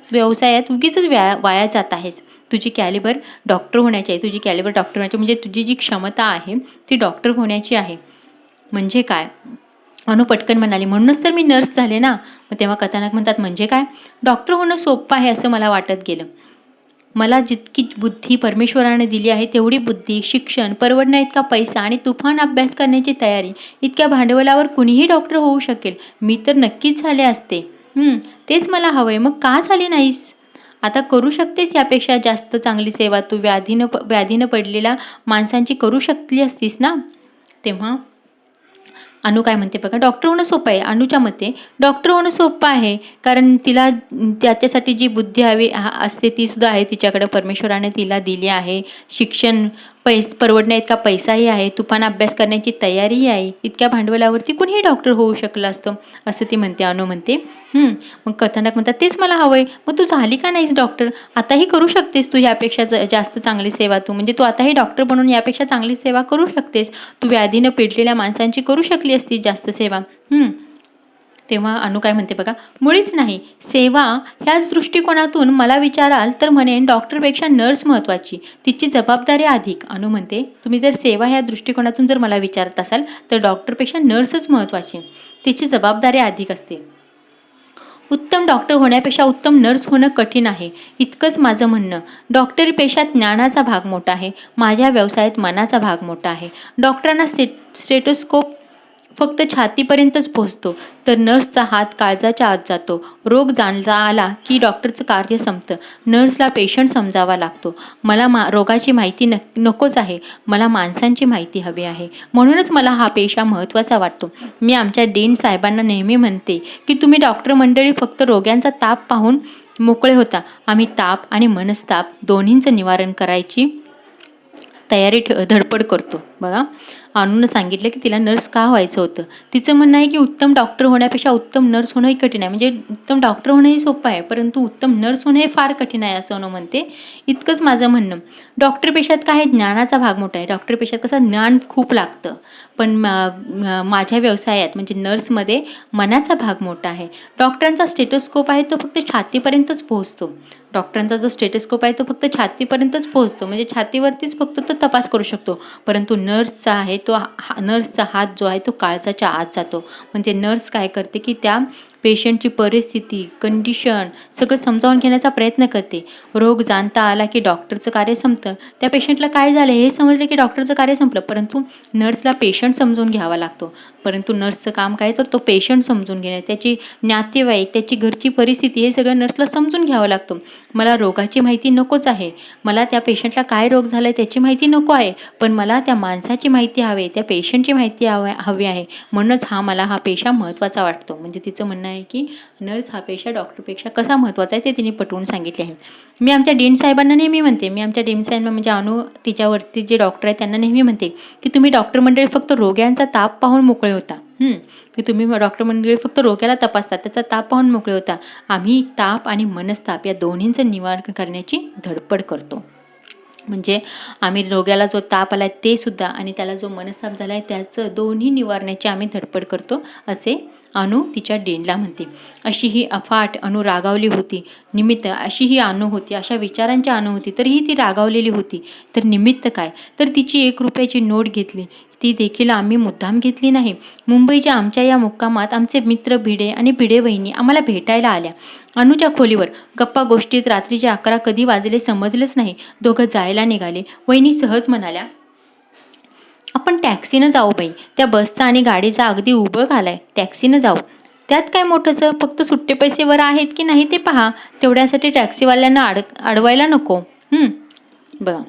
व्यवसायात उगीचच वाया जात आहेस. तुझी कॅलिबर डॉक्टर होण्याची आहे. तुझी कॅलिबर डॉक्टर होण्याची म्हणजे तुझी जी क्षमता आहे ती डॉक्टर होण्याची आहे. म्हणजे काय? अनु पटकन म्हणाली, म्हणूनच तर मी नर्स झाले ना. मग तेव्हा कथानक म्हणतात, म्हणजे काय? डॉक्टर होणं सोपं आहे असं मला वाटत गेलं. मला जितकी बुद्धी परमेश्वराने दिली आहे तेवढी बुद्धी, शिक्षण, परवडण्याइतका पैसा आणि तुफान अभ्यास करण्याची तयारी, इतक्या भांडवलावर कुणीही डॉक्टर होऊ शकेल. मी तर नक्कीच झाले असते. तेच मला हवंय. मग का झाली नाहीस? आता करू शकतेस यापेक्षा जास्त चांगली सेवा तू व्याधीनं पडलेल्या माणसांची करू शकली असतीस ना. तेव्हा अनु काय म्हणते बघा, डॉक्टर होणं सोपं आहे. अनुच्या मते डॉक्टर होणं सोपं आहे, कारण तिला त्याच्यासाठी जी बुद्धी हवी असते ती सुद्धा आहे तिच्याकडे. परमेश्वराने तिला दिली आहे. शिक्षण, परवडण्या इतका पैसाही आहे, तुफान अभ्यास करण्याची तयारीही आहे. इतक्या भांडवलावरती कुणीही डॉक्टर होऊ शकलं असतं असं ती म्हणते. अनु म्हणते मग कथानक म्हणतात, तेच मला हवंय. मग तू झाली का नाहीस डॉक्टर? आताही करू शकतेस तू यापेक्षा जास्त चांगली सेवा. म्हणजे तू आताही डॉक्टर बनून यापेक्षा चांगली सेवा करू शकतेस. तू व्याधीनं पेटलेल्या माणसांची करू शकली असती जास्त सेवा. तेव्हा अनु काय म्हणते बघा, मुळीच नाही. सेवा ह्याच दृष्टिकोनातून मला विचाराल तर म्हणेन डॉक्टरपेक्षा नर्स महत्त्वाची, तिची जबाबदारी अधिक. अनु म्हणते, तुम्ही जर सेवा ह्या दृष्टिकोनातून जर मला विचारत असाल तर डॉक्टरपेक्षा नर्सच महत्त्वाची, तिची जबाबदारी अधिक असते. उत्तम डॉक्टर होण्यापेक्षा उत्तम नर्स होणं कठीण आहे, इतकंच माझं म्हणणं. डॉक्टरी पेशात ज्ञानाचा भाग मोठा आहे, माझ्या व्यवसायात मनाचा भाग मोठा आहे. डॉक्टरांना स्टेटोस्कोप फक्त छातीपर्यंतच पोहोचतो, तर नर्सचा हात काळजाच्या आत जातो. रोग जाणता आला की डॉक्टरचं कार्य संपतं. नर्सला पेशंट समजावा लागतो. मला रोगाची माहिती नकोच आहे, मला माणसांची माहिती हवी आहे. म्हणूनच मला हा पेशा महत्त्वाचा वाटतो. मी आमच्या डीन साहेबांना नेहमी म्हणते की तुम्ही डॉक्टर मंडळी फक्त रोग्यांचा ताप पाहून मोकळे होता. आम्ही ताप आणि मनस्ताप दोन्हींचं निवारण करायची धडपड करतो. बघा, अनुनं सांगितलं की तिला नर्स का व्हायचं होतं. तिचं म्हणणं आहे की उत्तम डॉक्टर होण्यापेक्षा उत्तम नर्स होणंही कठीण आहे. म्हणजे उत्तम डॉक्टर होणंही सोपं आहे, परंतु उत्तम नर्स होणं हे फार कठीण आहे असं अनु म्हणते. इतकंच माझं म्हणणं. डॉक्टर पेशात काय, ज्ञानाचा भाग मोठा आहे. डॉक्टर पेशात कसं ज्ञान खूप लागतं, पण माझ्या व्यवसायात म्हणजे नर्समध्ये मनाचा भाग मोठा आहे. डॉक्टरांचा स्टेटोस्कोप आहे तो फक्त छातीपर्यंतच पोहोचतो. डॉक्टरांचा जो स्टेटोस्कोप आहे तो फक्त छातीपर्यंतच पोहोचतो, म्हणजे छातीवरतीच फक्त तो तपास करू शकतो. परंतु नर्सचा आहे तो नर्सचा हात जो आहे तो काळजाच्या आत जातो. म्हणजे नर्स काय करते की त्या पेशंटची परिस्थिती, कंडिशन सगळं समजावून घेण्याचा प्रयत्न करते. रोग जाणता आला की डॉक्टरचं कार्य संपतं. त्या पेशंटला काय झालं हे समजलं की डॉक्टरचं कार्य संपलं. परंतु नर्सला पेशंट समजून घ्यावा लागतो. परंतु नर्सचं काम काय, तर तो पेशंट समजून घेणे, त्याची नातेवाईक, त्याची घरची परिस्थिती हे सगळं नर्सला समजून घ्यावं लागतं. मला रोगाची माहिती नकोच आहे, मला त्या पेशंटला काय रोग झाला आहे त्याची माहिती नको आहे, पण मला त्या माणसाची माहिती हवी, त्या पेशंटची माहिती हवी आहे. म्हणूनच मला हा पेशा महत्त्वाचा वाटतो. म्हणजे तिचं म्हणणं आहे की नर्स हा पेशा डॉक्टरपेक्षा कसा महत्त्वाचा आहे ते तिने पटवून सांगितले आहे. मी आमच्या डीन साहेबांना नेहमी म्हणते, मी आमच्या डीन साहेबांना म्हणजे अनु तिच्यावरती जे डॉक्टर आहेत त्यांना नेहमी म्हणते की तुम्ही डॉक्टर मंडळी फक्त रोग्यांचा ताप पाहून मोकळे होता. की तुम्ही डॉक्टर मंडळी फक्त रोग्याला तपासता, त्याचा ताप पाहून मोकळे होता. आम्ही ताप आणि मनस्ताप या दोन्हींचं निवारण करण्याची धडपड करतो. म्हणजे आम्ही रोग्याला जो ताप आला आहे ते सुद्धा आणि त्याला जो मनस्ताप झाला आहे त्याचं दोन्ही निवारण्याची आम्ही धडपड करतो असे अनु तिच्या डीनला म्हणते. अशी ही अफाट अनु रागावली होती. अशी ही अनु होती, अशा विचारांची अनु होती, तरीही ती रागावलेली होती. तर निमित्त काय, तर तिची 1 रुपयाची नोट घेतली. ती देखील आम्ही मुद्दाम घेतली नाही. मुंबईच्या आमच्या या मुक्कामात आमचे मित्र भिडे आणि भिडे वहिनी आम्हाला भेटायला आल्या. अनुच्या खोलीवर गप्पा गोष्टीत रात्रीचे 11 कधी वाजले समजलेच नाही. दोघं जायला निघाले. वहिनी सहज म्हणाल्या, आपण टॅक्सीनं जाऊ बाई, त्या बसचा आणि गाडीचा अगदी उभं घालाय, टॅक्सीनं जाऊ. त्यात काय मोठंसं, फक्त सुट्टे पैसे वर आहेत की नाही ते पहा, तेवढ्यासाठी टॅक्सीवाल्यांना अडवायला नको. बघा,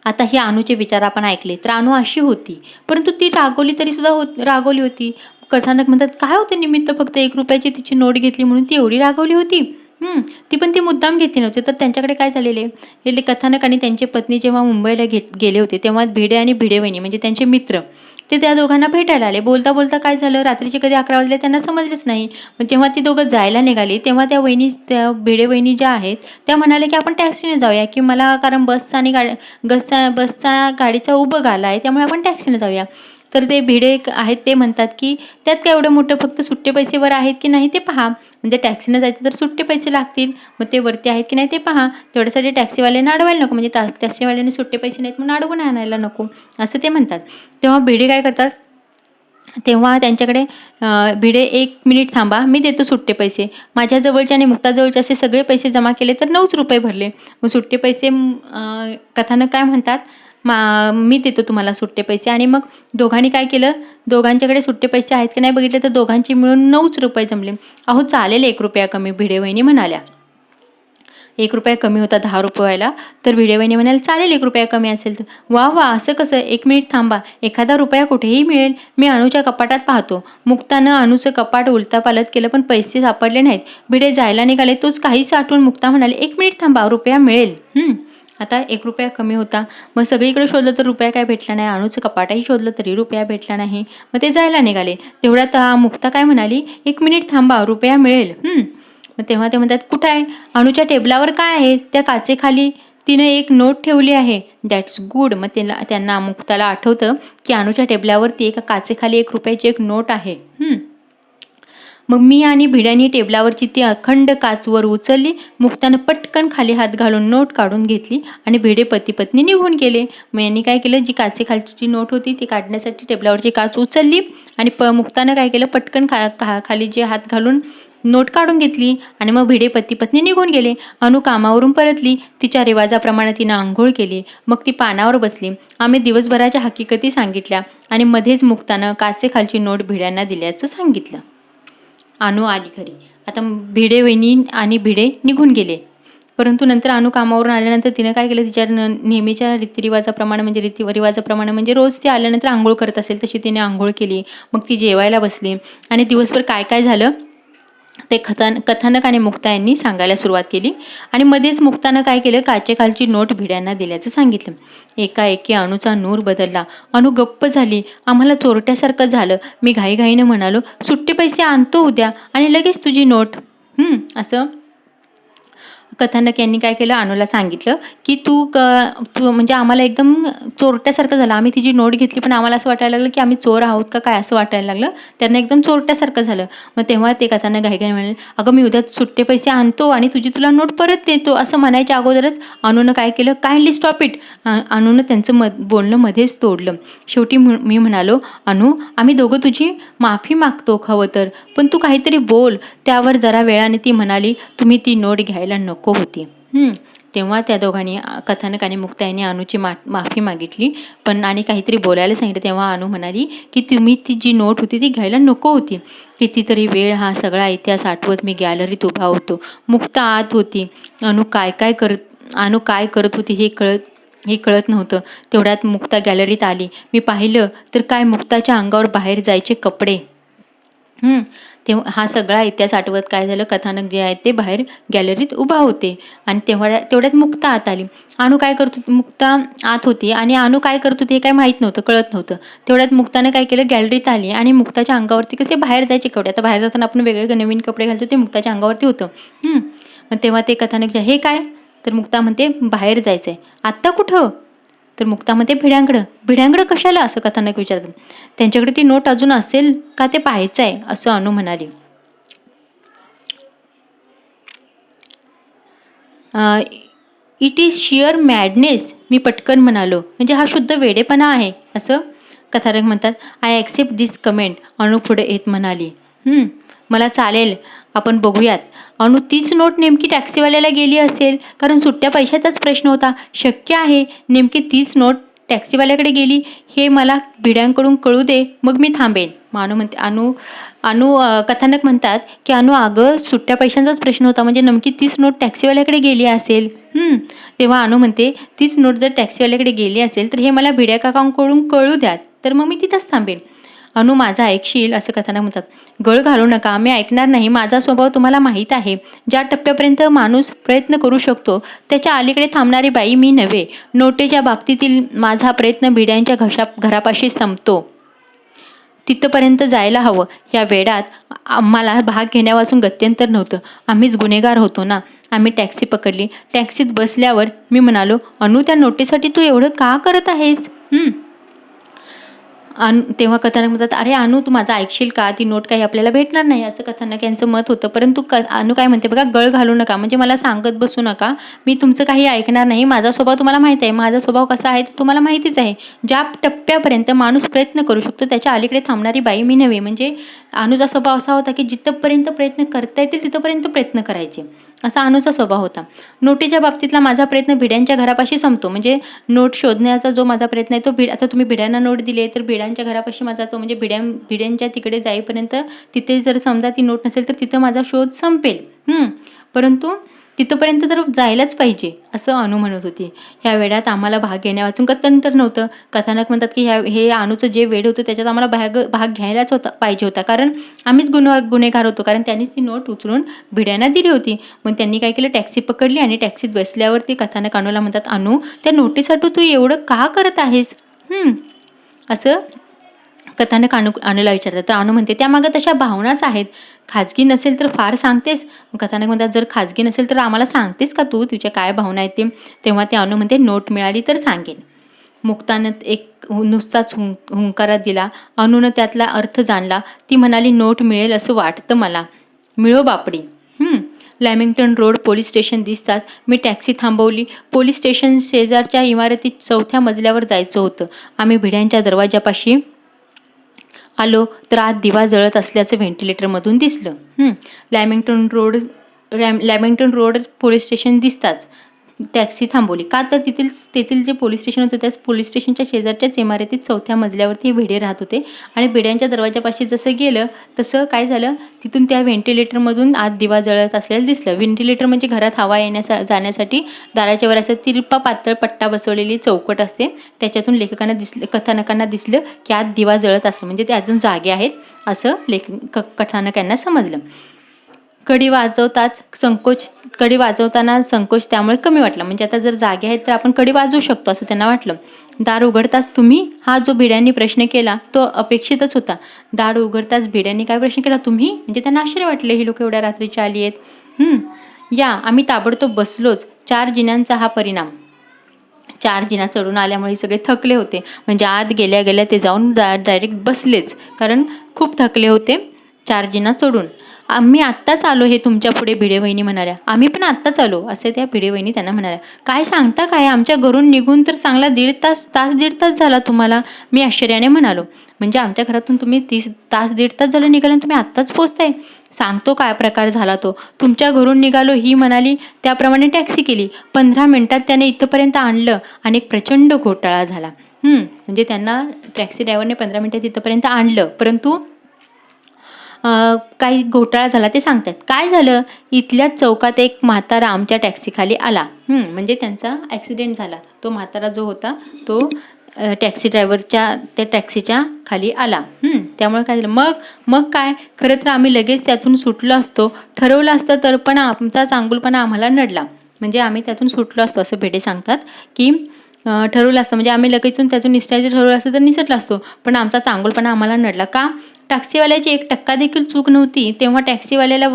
आता ही अनुचे विचार आपण ऐकले तर अनु अशी होती, परंतु ती रागवली तरी सुद्धा रागवली होती. कथानक म्हणतात, काय होतं निमित्त, फक्त 1 रुपयाची तिची नोट घेतली म्हणून ती एवढी रागवली होती. ती पण ती मुद्दाम घेतली नव्हती. तर त्यांच्याकडे काय झालेले, हे कथानक आणि त्यांची पत्नी जेव्हा मुंबईला गेले होते, तेव्हा भिडे आणि भिडे वहिनी म्हणजे त्यांचे मित्र ते त्या दोघांना भेटायला आले. बोलता बोलता काय झालं, रात्रीचे कधी 11 वाजले त्यांना समजलेच नाही. मग जेव्हा ती दोघं जायला निघाली, तेव्हा त्या भिडे वहिनी ज्या आहेत त्या म्हणाल्या की आपण टॅक्सीने जाऊया, की मला कारण बसचा गाडीचा उभं आला आहे, त्यामुळे आपण टॅक्सीने जाऊया. तर ते भिडे आहेत ते म्हणतात की त्यात काय एवढं मोठं, फक्त सुट्टे पैसेवर आहेत की नाही ते पहा. म्हणजे टॅक्सीनं जायचं तर सुट्टे पैसे लागतील, मग ते वरती आहेत की नाही ते पहा. तेवढ्यासाठी टॅक्सीवाल्यांना अडवायला नको, म्हणजे टॅक्सीवाल्यांनी सुट्टे पैसे नाहीत म्हणून अडवून आणायला नको, असं ते म्हणतात. तेव्हा भिडे काय करतात, तेव्हा त्यांच्याकडे भिडे 1 मिनिट थांबा, मी देतो सुट्टे पैसे. माझ्याजवळचे आणि मुक्ताजवळचे असे सगळे पैसे जमा केले तर 9च रुपये भरले. मग सुट्टे पैसे कथानक काय म्हणतात, मी देतो तुम्हाला सुट्टे पैसे. आणि मग दोघांनी काय केलं, दोघांच्याकडे सुट्टे पैसे आहेत की नाही बघितले तर दोघांची मिळून 9च रुपये जमले. अहो चालेल 1 रुपया कमी, भिडे वहिनी म्हणाल्या. 1 रुपया कमी होता 10 रुपये व्हायला. तर भिडे वहिनी म्हणाले चालेल 1 रुपया कमी असेल तर. वा वा, असं कसं, 1 मिनिट थांबा, एखादा रुपया कुठेही मिळेल, मी अनुच्या कपाटात पाहतो. मुक्तानं अनुचं कपाट उलतापालत केलं पण पैसे सापडले नाहीत. भिडे जायला निघाले, तोच काहीच आठवून मुक्ता म्हणाले 1 मिनिट थांबा, रुपया मिळेल. आता 1 रुपया कमी होता. मग सगळीकडे शोधलं तर रुपया काय भेटला नाही. अनुचं कपाटही शोधलं तरी रुपया भेटला नाही. मग ते जायला निघाले. तेवढ्यात मुक्ता काय म्हणाली, 1 मिनिट थांबा, रुपया मिळेल. मग तेव्हा ते म्हणतात कुठं आहे, अनुच्या टेबलावर काय आहे, त्या काचेखाली तिने एक नोट ठेवली आहे. That's good. मग त्यांना मुक्ताला आठवतं की अनुच्या टेबलावरती एका काचेखाली 1 रुपयाची एक नोट आहे. मग मी आणि भिड्यानी टेबलावरची ती अखंड काचवर उचलली. मुक्तानं पटकन खाली हात घालून नोट काढून घेतली आणि भिडे पती पत्नी निघून गेले. मग यांनी काय केलं, जी काचेखालची जी नोट होती ती काढण्यासाठी टेबलावरची काच उचलली आणि मुक्तानं काय केलं, पटकन खाली जे हात घालून नोट काढून घेतली आणि मग भिडे पती पत्नी निघून गेले. अनु कामावरून परतली. तिच्या रिवाजाप्रमाणे तिनं आंघोळ केली. मग ती पानावर बसली. आम्ही दिवसभराच्या हकीकती सांगितल्या आणि मध्येच मुक्तानं काचेखालची नोट भिड्यांना दिल्याचं सांगितलं. अनु आली घरी. आता भिडे वहिनी आणि भिडे निघून गेले. परंतु नंतर अनु कामावरून आल्यानंतर तिनं काय केलं, तिच्या नेहमीच्या रीतिरिवाजाप्रमाणे म्हणजे रोज ती आल्यानंतर आंघोळ करत असेल तशी तिने आंघोळ केली. मग ती जेवायला बसली आणि दिवसभर काय काय झालं ते कथानक आणि मुक्ता यांनी सांगायला सुरुवात केली. आणि मध्येच मुक्तानं काय केलं, काचेखालची नोट भिड्यांना दिल्याचं सांगितलं. एकाएकी अनुचा नूर बदलला. अनु गप्प झाली. आम्हाला चोरट्यासारखं झालं. मी घाईघाईनं म्हणालो, सुट्टे पैसे आणतो उद्या आणि लगेच तुझी नोट. असं कथानक यांनी काय केलं, अनुला सांगितलं की तू म्हणजे आम्हाला एकदम चोरट्यासारखं झालं. आम्ही तिची नोट घेतली पण आम्हाला असं वाटायला लागलं की आम्ही चोर आहोत का काय, असं वाटायला लागलं. त्यांना एकदम चोरट्यासारखं झालं. मग तेव्हा ते कथानक घाईघाई म्हणाले, अगं मी उद्या सुट्टे पैसे आणतो आणि तुला नोट परत देतो. असं म्हणायच्या अगोदरच अनुनं काय केलं, काइंडली स्टॉप इट. अनुनं त्यांचं बोलणं मध्येच तोडलं. शेवटी मी म्हणालो, अनु आम्ही दोघं तुझी माफी मागतो हवं तर, पण तू काहीतरी बोल. त्यावर जरा वेळाने ती म्हणाली, तुम्ही ती नोट घ्यायला नको होती. तेव्हा त्या दोघांनी, कथानक आणि मुक्ता यांनी अनुची माफी मागितली पण आणि काहीतरी बोलायला सांगितलं. तेव्हा अनु म्हणाली की तुम्ही ती जी नोट होती ती घ्यायला नको होती. कितीतरी वेळ हा सगळा इतिहास आठवत मी गॅलरीत उभा होतो. मुक्ता आत होती. अनु काय करत होती हे कळत नव्हतं. तेवढ्यात मुक्ता गॅलरीत आली. मी पाहिलं तर काय, मुक्ताच्या अंगावर बाहेर जायचे कपडे. तेव्हा हा सगळा इतिहास आठवत काय झालं, कथानक जे आहेत ते बाहेर गॅलरीत उभा होते आणि तेवढ्यात मुक्ता आत आली. अनु काय करत होती, मुक्ता आत होती आणि अनु काय करत होती हे काय माहीत नव्हतं, कळत नव्हतं. तेवढ्यात मुक्तानं काय केलं, गॅलरीत आली आणि मुक्ताच्या अंगावरती कसे बाहेर जायचे कपडे, आता बाहेर जाताना आपण वेगळे नवीन कपडे घालतो, ते मुक्ताच्या अंगावरती होतं. मग तेव्हा ते कथानक, हे काय, तर मुक्ता म्हणते बाहेर जायचं आहे. आत्ता कुठं, तर मुक्ता म्हणते भिड्यांकडं कशाला, असं कथानक विचारतात. त्यांच्याकडे ती नोट अजून असेल का ते पाहायचं आहे, असं अनु म्हणाली. इट इज शिअर मॅडनेस, मी पटकन म्हणालो, म्हणजे हा शुद्ध वेडेपणा आहे, असं कथानक म्हणतात. आय ॲक्सेप्ट दिस कमेंट, अनु पुढे येत म्हणाली. मला चालेल, आपण बघूयात. अनु तीच नोट नेमकी टॅक्सीवाल्याला गेली असेल, कारण सुट्ट्या पैशाचाच प्रश्न होता. शक्य आहे नेमकी तीच नोट टॅक्सीवाल्याकडे गेली, हे मला भिड्यांकडून कळू दे, मग मी थांबेन. मग अनु म्हणते, कथानक म्हणतात की अगं सुट्ट्या पैशांचाच प्रश्न होता, म्हणजे नेमकी तीच नोट टॅक्सीवाल्याकडे गेली असेल. तेव्हा अनु म्हणते, तीच नोट जर टॅक्सीवाल्याकडे गेली असेल तर हे मला भिड्या काकांकडून कळू द्यात, तर मग मी तिथंच थांबेन. अनु माझा ऐकशील, असं कथानक म्हणतात. गळ घालू नका, मी ऐकणार नाही. माझा स्वभाव तुम्हाला माहीत आहे. ज्या टप्प्यापर्यंत माणूस प्रयत्न करू शकतो त्याच्या अलीकडे थांबणारी बाई मी नव्हे. नोटेच्या बाबतीतील माझा प्रयत्न भिड्यांच्या घरापाशी संपतो, तिथपर्यंत जायला हवं. या वेळात आम्हाला भाग घेण्यापासून गत्यंतर नव्हतं. आम्हीच गुन्हेगार होतो ना. आम्ही टॅक्सी पकडली. टॅक्सीत बसल्यावर मी म्हणालो, अनु त्या नोटीसाठी तू एवढं का करत आहेस? तेव्हा कथानक म्हणतात, अरे अनु तू माझं ऐकशील का, ती नोट काही आपल्याला भेटणार नाही, असं कथानक यांचं मत होतं. परंतु अनु काय म्हणते बघा, गळ घालू नका म्हणजे मला सांगत बसू नका, मी तुमचं काही ऐकणार नाही. माझा स्वभाव तुम्हाला माहीत आहे. माझा स्वभाव कसा आहे ते तुम्हाला माहितीच आहे. ज्या टप्प्यापर्यंत माणूस प्रयत्न करू शकतो त्याच्या अलीकडे थांबणारी बाई मी नव्हे. म्हणजे अनुचा स्वभाव असा होता की जिथपर्यंत प्रयत्न करता येतील तिथपर्यंत प्रयत्न करायचे, असा अनुचा स्वभाव होता. नोटीच्या बाबतीतला माझा प्रयत्न भिड्यांच्या घरापाशी संपतो. म्हणजे नोट शोधण्याचा जो माझा प्रयत्न आहे तो आता तुम्ही भिड्यांना नोट दिली तर भिड्यांच्या घरापाशी माझा तो म्हणजे भिड्यांच्या तिकडे जाईपर्यंत तिथे जर समजा ती नोट नसेल तर तिथं माझा शोध संपेल. परंतु तिथपर्यंत तर जायलाच पाहिजे, असं अनु म्हणत होती. ह्या वेळात आम्हाला भाग घेण्यावाचून गत्यंतर नव्हतं. कथानक म्हणतात की हे अनुचं जे वेळ होतं त्याच्यात आम्हाला भाग घ्यायलाच पाहिजे होता, कारण आम्हीच गुन्हेगार होतो, कारण त्यांनीच ती नोट उचलून भिड्यांना दिली होती. मग त्यांनी काय केलं, टॅक्सी पकडली आणि टॅक्सीत बसल्यावरती कथानक अनुला म्हणतात, अनु त्या नोटीसाठी तू एवढं का करत आहेस? असं कथानक अनुला विचारतात. तर अनु म्हणते, त्यामागं तशा भावनाच आहेत. खाजगी नसेल तर फार सांगतेस. खाजगी म्हणतात, जर खाजगी नसेल तर आम्हाला सांगतेस का तू, तुझ्या काय भावना आहेत ते? तेव्हा ते अनु म्हणते, नोट मिळाली तर सांगेन. मुक्तानं एक नुसताच हुंकारा दिला. अनुनं त्यातला अर्थ जाणला. ती म्हणाली, नोट मिळेल असं वाटतं मला. मिळो बापडी. लॅमिंग्टन रोड पोलीस स्टेशन दिसताच मी टॅक्सी थांबवली. पोलीस स्टेशन शेजारच्या इमारतीत 4थ्या मजल्यावर जायचं होतं. आम्ही भिड्यांच्या दरवाजापाशी आलो तर आत दिवा जळत असल्याचं व्हेंटिलेटरमधून दिसलं. लॅमिंग्टन रोड पोलीस स्टेशन दिसताच टॅक्सी थांबवली. का तर तेथील जे पोलीस स्टेशन होतं त्याच पोलीस स्टेशनच्या शेजारच्याच इमारतीत 4थ्या मजल्यावरती भिडे राहत होते. आणि भिड्यांच्या दरवाजापाशी जसं गेलं तसं काय झालं, तिथून त्या व्हेंटिलेटरमधून आत दिवा जळत असलेलं दिसलं. व्हेंटिलेटर म्हणजे घरात हवा जाण्यासाठी दाराच्या वर असं तिरपा पातळ पट्टा बसवलेली चौकट असते. त्याच्यातून कथानकांना दिसलं की आत दिवा जळत असलं, म्हणजे ते अजून जागे आहेत असं कथानकांना समजलं. कडी वाजवताना संकोच त्यामुळे कमी वाटला. म्हणजे आता जर जागे आहेत तर आपण कडी वाजवू शकतो असं त्यांना वाटलं. दार उघडताच तुम्ही, हा जो भिड्यांनी प्रश्न केला तो अपेक्षितच होता. दार उघडताच भिड्यांनी काय प्रश्न केला, तुम्ही? म्हणजे त्यांना आश्चर्य वाटले, ही लोक एवढ्या रात्रीची आली आहेत. या आम्ही ताबडतोब बसलोच. 4 जिन्यांचा हा परिणाम. 4 जिना चढून आल्यामुळे सगळे थकले होते. म्हणजे आत गेल्या ते जाऊन डायरेक्ट बसलेच, कारण खूप थकले होते 4 जिना चढून. आम्ही आत्ताच आलो, हे तुमच्या पुढे भिडे वहिनी म्हणाल्या. आम्ही पण आत्ताच आलो असे त्या भिडे वहिनी त्यांना म्हणाल्या. काय सांगता काय, आमच्या घरून निघून तर चांगला दीड तास झाला तुम्हाला, मी आश्चर्याने म्हणालो. म्हणजे आमच्या घरातून तुम्ही 30 तास दीड तास झालं निघाले आणि तुम्ही आत्ताच पोचताय? सांगतो काय प्रकार झाला तो. तुमच्या घरून निघालो ही म्हणाली, त्याप्रमाणे टॅक्सी केली. 15 मिनिटात त्याने इथंपर्यंत आणलं आणि एक प्रचंड घोटाळा झाला. म्हणजे त्यांना टॅक्सी ड्रायव्हरने 15 मिनिटात इथंपर्यंत आणलं, परंतु काही घोटाळा झाला ते सांगतात. काय झालं, इथल्याच चौकात एक म्हातारा आमच्या टॅक्सीखाली आला. म्हणजे त्यांचा ॲक्सिडेंट झाला. तो म्हातारा जो होता तो टॅक्सी ड्रायव्हरच्या त्या टॅक्सीच्या खाली आला. त्यामुळे काय झालं, मग काय, खरं तर आम्ही लगेच त्यातून सुटलो असतो. ठरवलं असतं तर पण आमचा चांगुलपणा आम्हाला नडला. म्हणजे आम्ही त्यातून सुटलो असतो असं भेडे सांगतात की ठरवलं असतं, म्हणजे आम्ही लगेच त्यातून निसटायचं ठरवलं असतं तर निसटलं असतो, पण आमचा चांगुलपणा आम्हाला नडला. का? टॅक्सीवाल्याची 1% देखील चूक नव्हती. तेव्हा टॅक्सीवाल्याला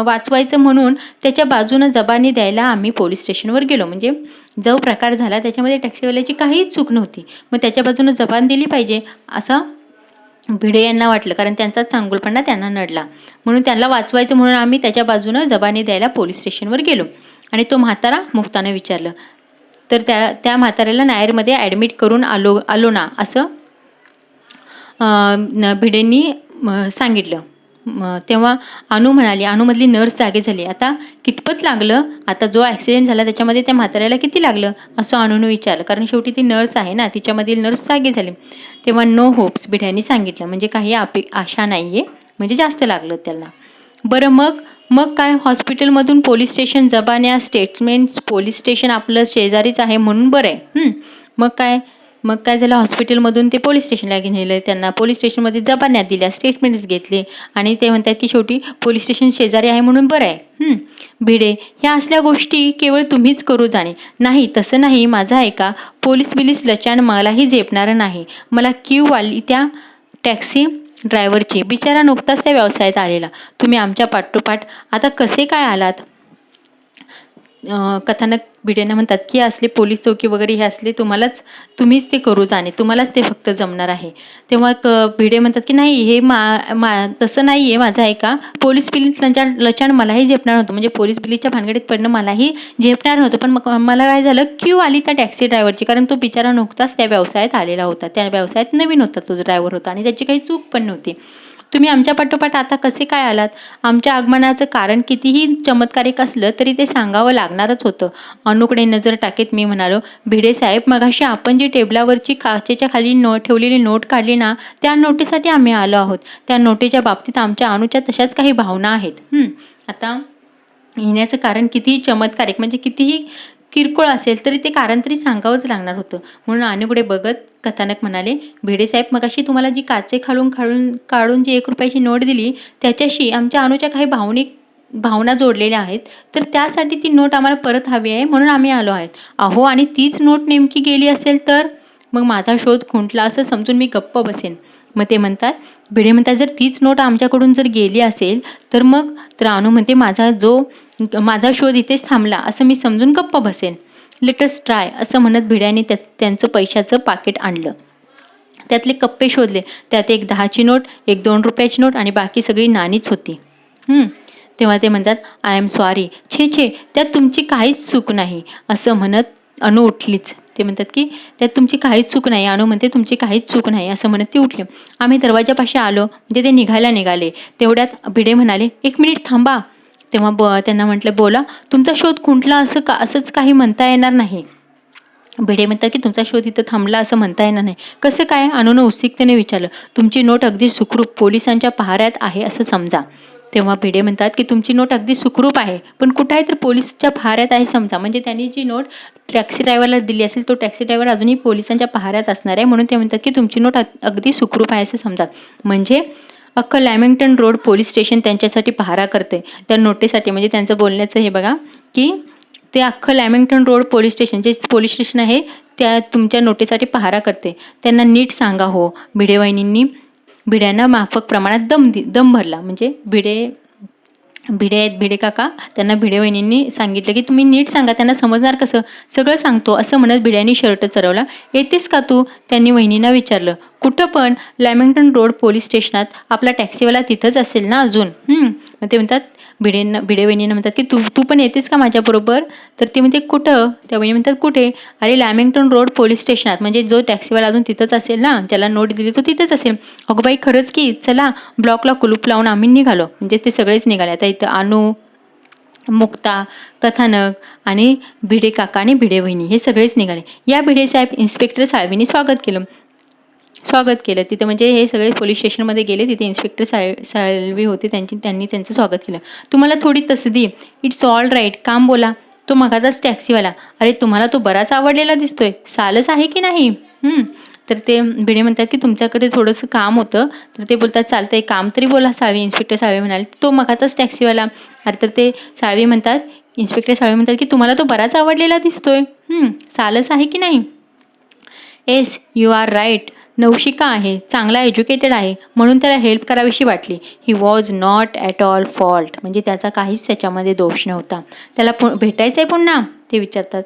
वाचवायचं म्हणून त्याच्या बाजूनं जबानी द्यायला आम्ही पोलीस स्टेशनवर गेलो. म्हणजे जो प्रकार झाला त्याच्यामध्ये टॅक्सीवाल्याची काहीच चूक नव्हती, मग त्याच्या बाजूनं जबान दिली पाहिजे असं भिडे यांना वाटलं, कारण त्यांचा चांगुलपणा त्यांना नडला. म्हणून त्यांना वाचवायचं म्हणून आम्ही त्याच्या बाजूनं जबानी द्यायला पोलीस स्टेशनवर गेलो. आणि तो म्हातारा मुक्तानं विचारलं तर त्या म्हाताऱ्याला नायरमध्ये ॲडमिट करून आलो ना असं भिडेंनी सांगितलं. तेव्हा अनुमधली नर्स जागे झाली. आता कितपत लागलं, आता जो ॲक्सिडेंट झाला त्याच्यामध्ये त्या म्हाताऱ्याला किती लागलं असं अनुनं विचारलं, कारण शेवटी ती नर्स आहे ना, तिच्यामधील नर्स जागे झाली. तेव्हा नो होप्स भिड्यांनी सांगितलं, म्हणजे काही आशा नाही आहे, म्हणजे जास्त लागलं त्याला. बरं मग काय, हॉस्पिटलमधून पोलीस स्टेशन जबान्या स्टेटमेंट्स, पोलीस स्टेशन आपलं शेजारीच आहे म्हणून बरं आहे. मग काय, मग काय झालं, हॉस्पिटलमधून ते पोलीस स्टेशनला नेलं. त्यांना पोलीस स्टेशनमध्ये जबान्या दिल्या, स्टेटमेंट्स घेतले आणि ते म्हणतात की शेवटी पोलीस स्टेशन शेजारी आहे म्हणून बरं आहे. भिडे, ह्या असल्या गोष्टी केवळ तुम्हीच करू जाणे. नाही, तसं नाही, माझं ऐका. पोलीस बिलीस लचाण मलाही झेपणारं नाही. मला क्यू आली त्या टॅक्सी ड्रायव्हरची. बिचारा नुकताच त्या व्यवसायात आलेला. तुम्ही आमच्या पाठोपाठ आता कसे काय आलात? कथानक भिडेंना म्हणतात की असले पोलीस चौकी वगैरे हे असले तुम्हीच ते करू जाणे, तुम्हालाच ते फक्त जमणार आहे. तेव्हा भिडे म्हणतात की नाही, हे तसं नाही आहे, माझं आहे का. पोलीस बिलीस लचाण मलाही झेपणार नव्हतं, म्हणजे पोलीस बिलीसच्या भानगडीत पडणं मलाही झेपणार नव्हतं. पण मग मला काय झालं, क्यू आली त्या टॅक्सी ड्रायव्हरची, कारण तो बिचारा नुकताच त्या व्यवसायात आलेला होता. त्या व्यवसायात नवीन होता तो ड्रायव्हर होता आणि त्याची काही चूक पण नव्हती. तुम्ही आमच्या पाठोपाठ आता कसे काय आलात? आमच्या आगमनाचं कारण कितीही चमत्कारिक असलं तरी ते सांगावं लागणारच होतं. अनुकडे नजर टाकीत मी म्हणालो, भिडे साहेब, मगाशी आपण जी टेबलावरची काचेच्या खाली ठेवलेली नोट काढली ना, त्या नोटीसाठी आम्ही आलो आहोत. त्या नोटीच्या बाबतीत आमच्या अनुच्या तशाच काही भावना आहेत. आता येण्याचं कारण कितीही चमत्कारिक, म्हणजे कितीही किरकोळ असेल तरी ते कारण तरी सांगावंच लागणार होतं. म्हणून अनुकडे बघत कथानक म्हणाले, भिडे साहेब, मगाशी तुम्हाला जी काचे काढून जी 1 रुपयाची नोट दिली त्याच्याशी आमच्या अनुच्या काही भावना जोडलेल्या आहेत, तर त्यासाठी ती नोट आम्हाला परत हवी आहे, म्हणून आम्ही आलो आहेत. अहो, आणि तीच नोट नेमकी गेली असेल तर मग माझा शोध खुंटला असं समजून मी गप्प बसेन. मग ते म्हणतात, भिडे म्हणतात, जर तीच नोट आमच्याकडून जर गेली असेल तर मग तर अनु म्हणते, माझा शोध इथेच थांबला असं मी समजून गप्प बसेन. लेटस ट्राय असं म्हणत भिड्याने त्यांचं पैशाचं पाकिट आणलं. त्यातले कप्पे शोधले. त्यात एक 10ची नोट, एक 2 रुपयाची नोट आणि बाकी सगळी नाणीच होती. तेव्हा ते म्हणतात, आय एम सॉरी. छे, त्यात तुमची काहीच चूक नाही असं म्हणत अनु उठलीच. ते म्हणतात की त्यात तुमची काहीच चूक नाही. अनु म्हणते, तुमची काहीच चूक नाही असं म्हणत ती उठली. आम्ही दरवाजापाशी आलो, म्हणजे ते निघाले. तेवढ्यात भिडे म्हणाले, 1 मिनिट थांबा. तेव्हा त्यांना म्हटलं, बोला. तुमचा शोध खुंटला असंच काही म्हणता येणार नाही. भिडे म्हणतात की तुमचा शोध इथं थांबला असं म्हणता येणार नाही. कसं काय? अनुनं उत्सुकतेने विचारलं. तुमची नोट अगदी सुखरूप पोलिसांच्या पहाऱ्यात आहे असं समजा. तेव्हा भिडे म्हणतात की तुमची नोट अगदी सुखरूप आहे, पण कुठं आहे तर पोलिसांच्या पहाऱ्यात आहे समजा. म्हणजे त्यांनी जी नोट टॅक्सी ड्रायव्हरला दिली असेल, तो टॅक्सी ड्रायव्हर अजूनही पोलिसांच्या पहाऱ्यात असणार आहे, म्हणून ते म्हणतात की तुमची नोट अगदी सुखरूप आहे असं समजा. म्हणजे अख्खं लॅमिंग्टन रोड पोलीस स्टेशन त्यांच्यासाठी पहारा करते त्या नोटीसाठी. म्हणजे त्यांचं बोलण्याचं हे बघा की ते अख्खं लॅमिंग्टन रोड पोलीस स्टेशन, जे पोलीस स्टेशन आहे त्या तुमच्या नोटीसाठी पहारा करते. त्यांना नीट सांगा हो. भिडे वहिनींनी भिड्यांना माफक प्रमाणात दम भरला. म्हणजे भिडे काका त्यांना भिडे वहिनींनी सांगितलं की तुम्ही नीट सांगा, त्यांना समजणार कसं, सगळं सांगतो असं म्हणत भिड्यांनी शर्ट चरवला. येतेस का तू? त्यांनी वहिनींना विचारलं. कुठं पण? Lamington road police स्टेशनात. आपला टॅक्सीवाला तिथंच असेल ना अजून. मग ते म्हणतात, भिडे वहिनींना म्हणतात की तू पण येतेस का माझ्याबरोबर? तर ती म्हणते, कुठं? त्या वहिनी म्हणतात, कुठे? अरे लॅमिंग्टन रोड पोलीस स्टेशनात. म्हणजे जो टॅक्सीवाला अजून तिथंच असेल ना, ज्याला नोट दिली तो तिथंच असेल. अगं बाई, खरंच की, चला. ब्लॉकला कुलूप लावून आम्ही निघालो. म्हणजे ते सगळेच निघाले. आता इथं अनु, मुक्ता, कथानक आणि भिडे काका आणि भिडे वहिनी हे सगळेच निघाले. या भिडे साहेब, इन्स्पेक्टर साळवींनी स्वागत केलं तिथं. म्हणजे हे सगळे पोलीस स्टेशनमध्ये गेले. तिथे इन्स्पेक्टर साळवी होते, त्यांनी त्यांचं स्वागत केलं. तुम्हाला थोडी तसदी. It's all right. काम बोला. तो मगाचाच टॅक्सीवाला. अरे तुम्हाला तो बराच आवडलेला दिसतोय. सालच आहे की नाही? तर ते भिडे म्हणतात की तुमच्याकडे थोडंसं काम होतं. तर ते बोलतात, चालतंय, काम तरी बोला. इन्स्पेक्टर साळवी म्हणाले, तो मगाचाच टॅक्सीवाला. अरे तर ते इन्स्पेक्टर साळवी म्हणतात की तुम्हाला तो बराच आवडलेला दिसतोय. सालच आहे की नाही? Yes, you are right. नवशिका आहे, चांगला एज्युकेटेड आहे, म्हणून त्याला हेल्प करावीशी वाटली. He was not at all fault. म्हणजे त्याचा काहीच त्याच्यामध्ये दोष नव्हता. त्याला भेटायचं आहे पुन्हा? ते विचारतात.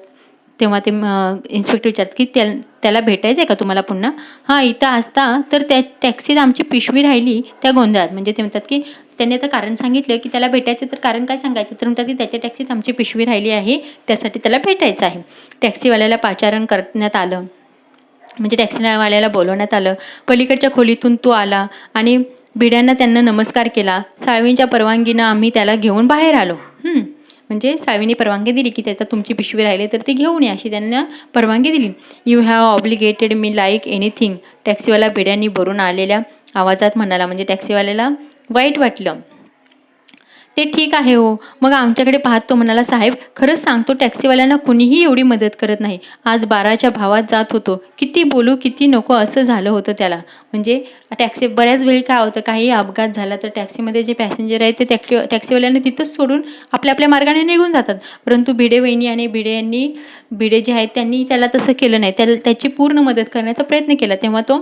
तेव्हा ते इन्स्पेक्टर विचारतात की त्याला भेटायचं आहे का तुम्हाला पुन्हा? हां, इथं असता तर त्या टॅक्सीत आमची पिशवी राहिली त्या गोंधळात. म्हणजे ते म्हणतात की त्यांनी आता कारण सांगितलं की त्याला भेटायचं, तर कारण काय सांगायचं? तर म्हणतात की त्याच्या टॅक्सीत आमची पिशवी राहिली आहे, त्यासाठी त्याला भेटायचं आहे. टॅक्सीवाल्याला पाचारण करण्यात आलं. म्हणजे टॅक्सीवाल्याला बोलवण्यात आलं. पलीकडच्या खोलीतून तो आला आणि भिड्यांना त्यांना नमस्कार केला. साळवींच्या परवानगीनं आम्ही त्याला घेऊन बाहेर आलो. म्हणजे साळवींनी परवानगी दिली की त्याचा तुमची पिशवी राहिली तर ती घेऊन या, अशी त्यांना परवानगी दिली. You have obligated me like anything. टॅक्सीवाला भिड्यांनी भरून आलेल्या आवाजात म्हणाला. म्हणजे टॅक्सीवाल्याला वाईट वाटलं. ते ठीक आहे हो. मग आमच्याकडे पाहत तो म्हणाला, साहेब खरंच सांगतो टॅक्सीवाल्यांना कुणीही एवढी मदत करत नाही. आज 12च्या भावात जात होतो. किती बोलू किती नको असं झालं होतं त्याला. म्हणजे बऱ्याच वेळी काय होतं, काही अपघात झाला तर टॅक्सीमध्ये जे पॅसेंजर आहेत ते टॅक्सीवाल्यांना तिथंच सोडून आपल्या आपल्या मार्गाने निघून जातात. परंतु भिडे वहिनी आणि भिडे जे आहेत त्यांनी त्याला तसं केलं नाही. त्याची पूर्ण मदत करण्याचा प्रयत्न केला. तेव्हा तो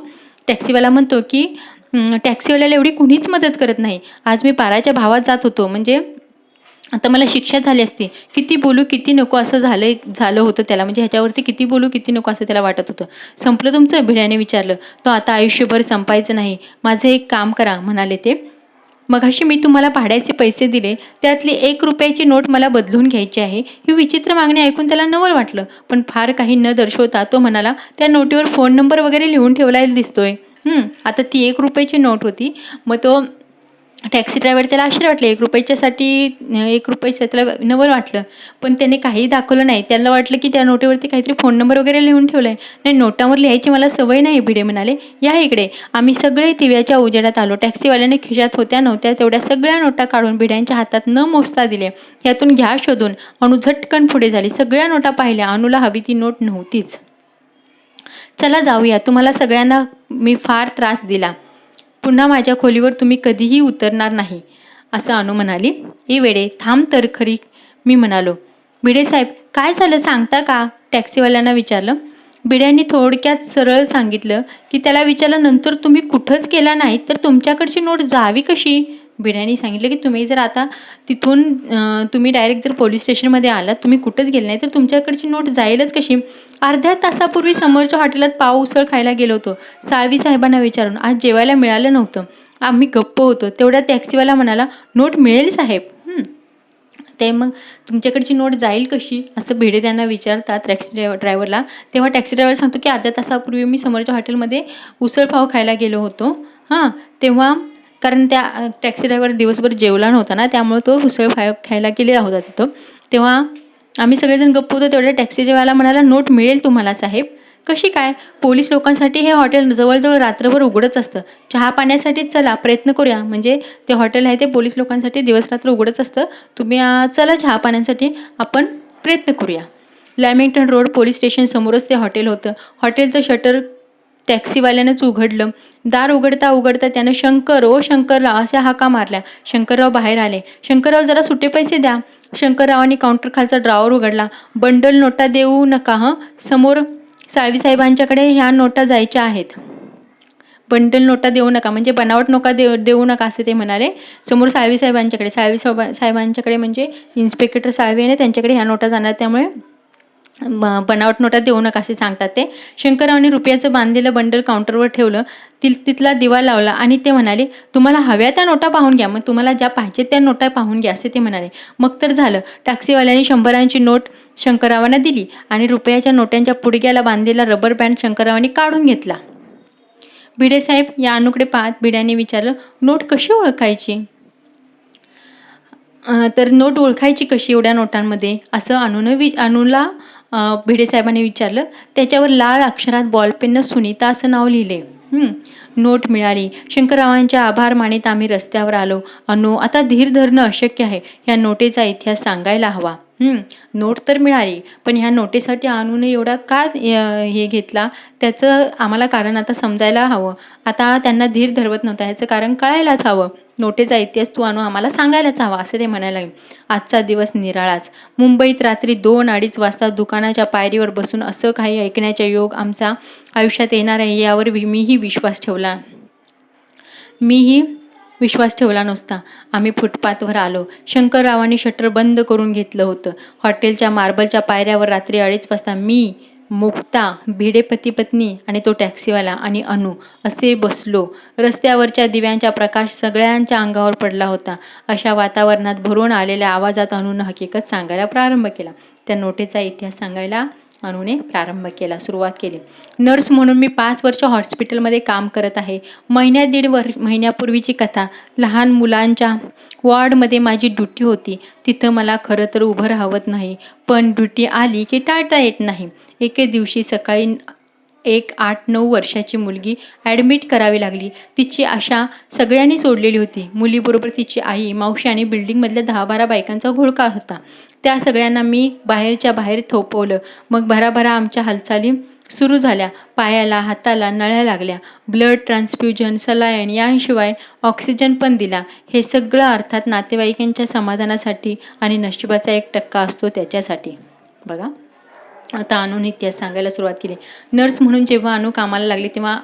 टॅक्सीवाला म्हणतो की टॅक्सीवाल्याला एवढी कुणीच मदत करत नाही. आज मी 12च्या भावात जात होतो, म्हणजे आता मला शिक्षा झाली असती. किती बोलू किती नको असं झालं होतं त्याला. म्हणजे ह्याच्यावरती किती बोलू किती नको असं त्याला वाटत होतं. संपलं तुमचं? भिड्याने विचारलं. तो आता आयुष्यभर संपायचं नाही. माझं एक काम करा, म्हणाले ते. मघाशी मी तुम्हाला भाड्याचे पैसे दिले, त्यातली 1 रुपयाची नोट मला बदलून घ्यायची आहे. ही विचित्र मागणी ऐकून त्याला नवल वाटलं. पण फार काही न दर्शवता तो म्हणाला, त्या नोटीवर फोन नंबर वगैरे लिहून ठेवलेला दिसतोय. आता ती 1 रुपयाची नोट होती. मग तो टॅक्सी ड्रायव्हर त्याला आश्चर्य वाटलं. 1 रुपयाच्यासाठी 1 रुपयाचं त्याला नवल वाटलं. पण त्याने काहीही दाखवलं नाही. त्याला वाटलं की त्या नोटेवरती काहीतरी फोन नंबर वगैरे लिहून ठेवलाय. नाही, नोटांवर लिहायची मला सवय नाही, भिडे म्हणाले. या इकडे. आम्ही सगळे दिव्याच्या उजेडात आलो. टॅक्सीवाल्याने खिशात होत्या नव्हत्या तेवढ्या सगळ्या नोटा काढून भिड्यांच्या हातात न मोजता दिल्या. यातून घ्या शोधून. अनु झटकन पुढे झाली. सगळ्या नोटा पाहिल्या. अनुला हवी ती नोट नव्हतीच. चला जाऊया. तुम्हाला सगळ्यांना मी फार त्रास दिला. पुन्हा माझ्या खोलीवर तुम्ही कधीही उतरणार नाही, असं अनु म्हणाली. ए वेडे, थांब तर खरी, मी म्हणालो. भिडे साहेब, काय झालं सांगता का? टॅक्सीवाल्यांना विचारलं. भिड्यांनी थोडक्यात सरळ सांगितलं की त्याला विचारलं, नंतर तुम्ही कुठंच गेला नाही तर तुमच्याकडची नोट जावी कशी? भिड्यांनी सांगितलं की तुम्ही जर आता तिथून तुम्ही डायरेक्ट जर पोलीस स्टेशनमध्ये आलात, तुम्ही कुठंच गेले नाही तर तुमच्याकडची नोट जाईलच कशी? अर्ध्या तासापूर्वी समोरच्या हॉटेलात पाव उसळ खायला गेलो होतो. साळवी साहेबांना विचारून आज जेवायला मिळालं नव्हतं. आम्ही गप्प होतो. तेवढ्या टॅक्सीवाला म्हणाला, नोट मिळेल साहेब. ते मग तुमच्याकडची नोट जाईल कशी असं भिडे त्यांना विचारतात टॅक्सी ड्रायव्हरला. तेव्हा टॅक्सी ड्रायव्हर सांगतो की अर्ध्या तासापूर्वी मी समोरच्या हॉटेलमध्ये उसळ पाव खायला गेलो होतो. तेव्हा कारण त्या टॅक्सी ड्रायव्हर दिवसभर जेवला नव्हता ना, त्यामुळे तो उसळ खायला गेलेला होता तिथं. तेव्हा आम्ही सगळेजण गप्प होतो. तेवढ्या टॅक्सीवाला म्हणाला, नोट मिळेल तुम्हाला साहेब. कशी काय? पोलीस लोकांसाठी हे हॉटेल जवळजवळ रात्रभर उघडच असतं. चहा पाण्यासाठीच चला, प्रयत्न करूया. म्हणजे ते हॉटेल आहे ते पोलीस लोकांसाठी दिवस-रात्र उघडच असतं. तुम्ही चला चहा पाण्यासाठी आपण प्रयत्न करूया. लॅमिंग्टन रोड पोलीस स्टेशन समोरच ते हॉटेल होतं. हॉटेलचं शटर टॅक्सीवाल्यानंच उघडलं. दार उघडता उघडता त्यानं शंकर, ओ शंकरराव अशा हाका मारल्या. शंकरराव बाहेर आले. शंकरराव, जरा सुटे पैसे द्या. शंकररावांनी काउंटर खालचा ड्रॉवर उघडला. बंडल नोटा देऊ नका समोर साळवी साहेबांच्याकडे ह्या नोटा जायच्या आहेत. बंडल नोटा देऊ नका म्हणजे बनावट नोटा देऊ नका असे ते म्हणाले. समोर साळवी साहेबांच्याकडे साहेबांच्याकडे म्हणजे इन्स्पेक्टर साळवी आहे त्यांच्याकडे ह्या नोटा जाणार, त्यामुळे बनावट नोटा देऊ नका असे सांगतात ते. शंकररावांनी रुपयाचं बांधलेलं बंडल काउंटरवर ठेवलं. तिथला दिवा लावला आणि ते म्हणाले, तुम्हाला हव्या त्या नोटा पाहून घ्या. मग तुम्हाला ज्या पाहिजेत त्या नोटा पाहून घ्या असे ते म्हणाले. मग तर झालं. टॅक्सीवाल्याने 100ची नोट शंकररावांना दिली आणि रुपयाच्या नोटांच्या पुडग्याला बांधलेला रबर बँड शंकररावांनी काढून घेतला. भिडे साहेब, या अनुकडे पाहत भिड्याने विचारलं, नोट कशी ओळखायची? तर नोट ओळखायची कशी एवढ्या नोटांमध्ये असं अनुला भिडे साहेबांनी विचारलं. त्याच्यावर लाल अक्षरात बॉलपेननं सुनीता असं नाव लिहिले. नोट मिळाली. शंकररावांच्या आभार मानित आम्ही रस्त्यावर आलो. अनु, आता धीर धरणं अशक्य आहे. ह्या नोटेचा इतिहास सांगायला हवा. नोट तर मिळाली, पण ह्या नोटेसाठी अनुने एवढा का हे घेतला त्याचं आम्हाला कारण आता समजायला हवं. आता त्यांना धीर धरवत नव्हता, ह्याचं कारण कळायलाच हवं. नोटेचा इतिहास तू अनु आम्हाला सांगायलाच हवा असं ते म्हणायला लागले. आजचा दिवस निराळाच. मुंबईत रात्री 2-2:30 वाजता दुकानाच्या पायरीवर बसून असं काही ऐकण्याचा योग आमच्या आयुष्यात येणार आहे यावर मीही विश्वास ठेवला नसता. आम्ही फुटपाथवर आलो. शंकररावांनी शटर बंद करून घेतलं होतं. हॉटेलच्या मार्बलच्या पायऱ्यावर रात्री 2:30 वाजता मी, मुक्ता, भिडे पती-पत्नी आणि तो टॅक्सीवाला आणि अनु असे बसलो. रस्त्यावरच्या दिव्यांचा प्रकाश सगळ्यांच्या अंगावर पडला होता. अशा वातावरणात भरून आलेल्या आवाजात अनुनं हकीकत सांगायला प्रारंभ केला. त्या नोटेचा इतिहास सांगायला अनुने सुरुवात केली. नर्स म्हणून मी 5 वर्ष हॉस्पिटलमध्ये काम करत आहे. महिन्या-दीड महिन्यापूर्वीची कथा. लहान मुलांच्या वॉर्डमध्ये माझी ड्युटी होती. तिथं मला खरं तर उभं राहवत नाही, पण ड्युटी आली की टाळता येत नाही. एके दिवशी सकाळी एक 8-9 वर्षाची मुलगी ॲडमिट करावी लागली. तिची आशा सगळ्यांनी सोडलेली होती. मुलीबरोबर तिची आई, मावशी आणि बिल्डिंगमधल्या 10-12 बायकांचा घोळका होता. त्या सगळ्यांना मी बाहेरच्या बाहेर थोपवलं. मग भराभरा आमच्या हालचाली सुरू झाल्या. पायाला, हाताला नळ्या लागल्या. ब्लड ट्रान्सफ्युजन, सलाईन याशिवाय ऑक्सिजन पण दिला. हे सगळं अर्थात नातेवाईकांच्या समाधानासाठी आणि नशिबाचा 1% असतो त्याच्यासाठी. बघा, आता अनुने इतिहास सांगायला सुरुवात केली. नर्स म्हणून जेव्हा अनु कामाला लागली तेव्हा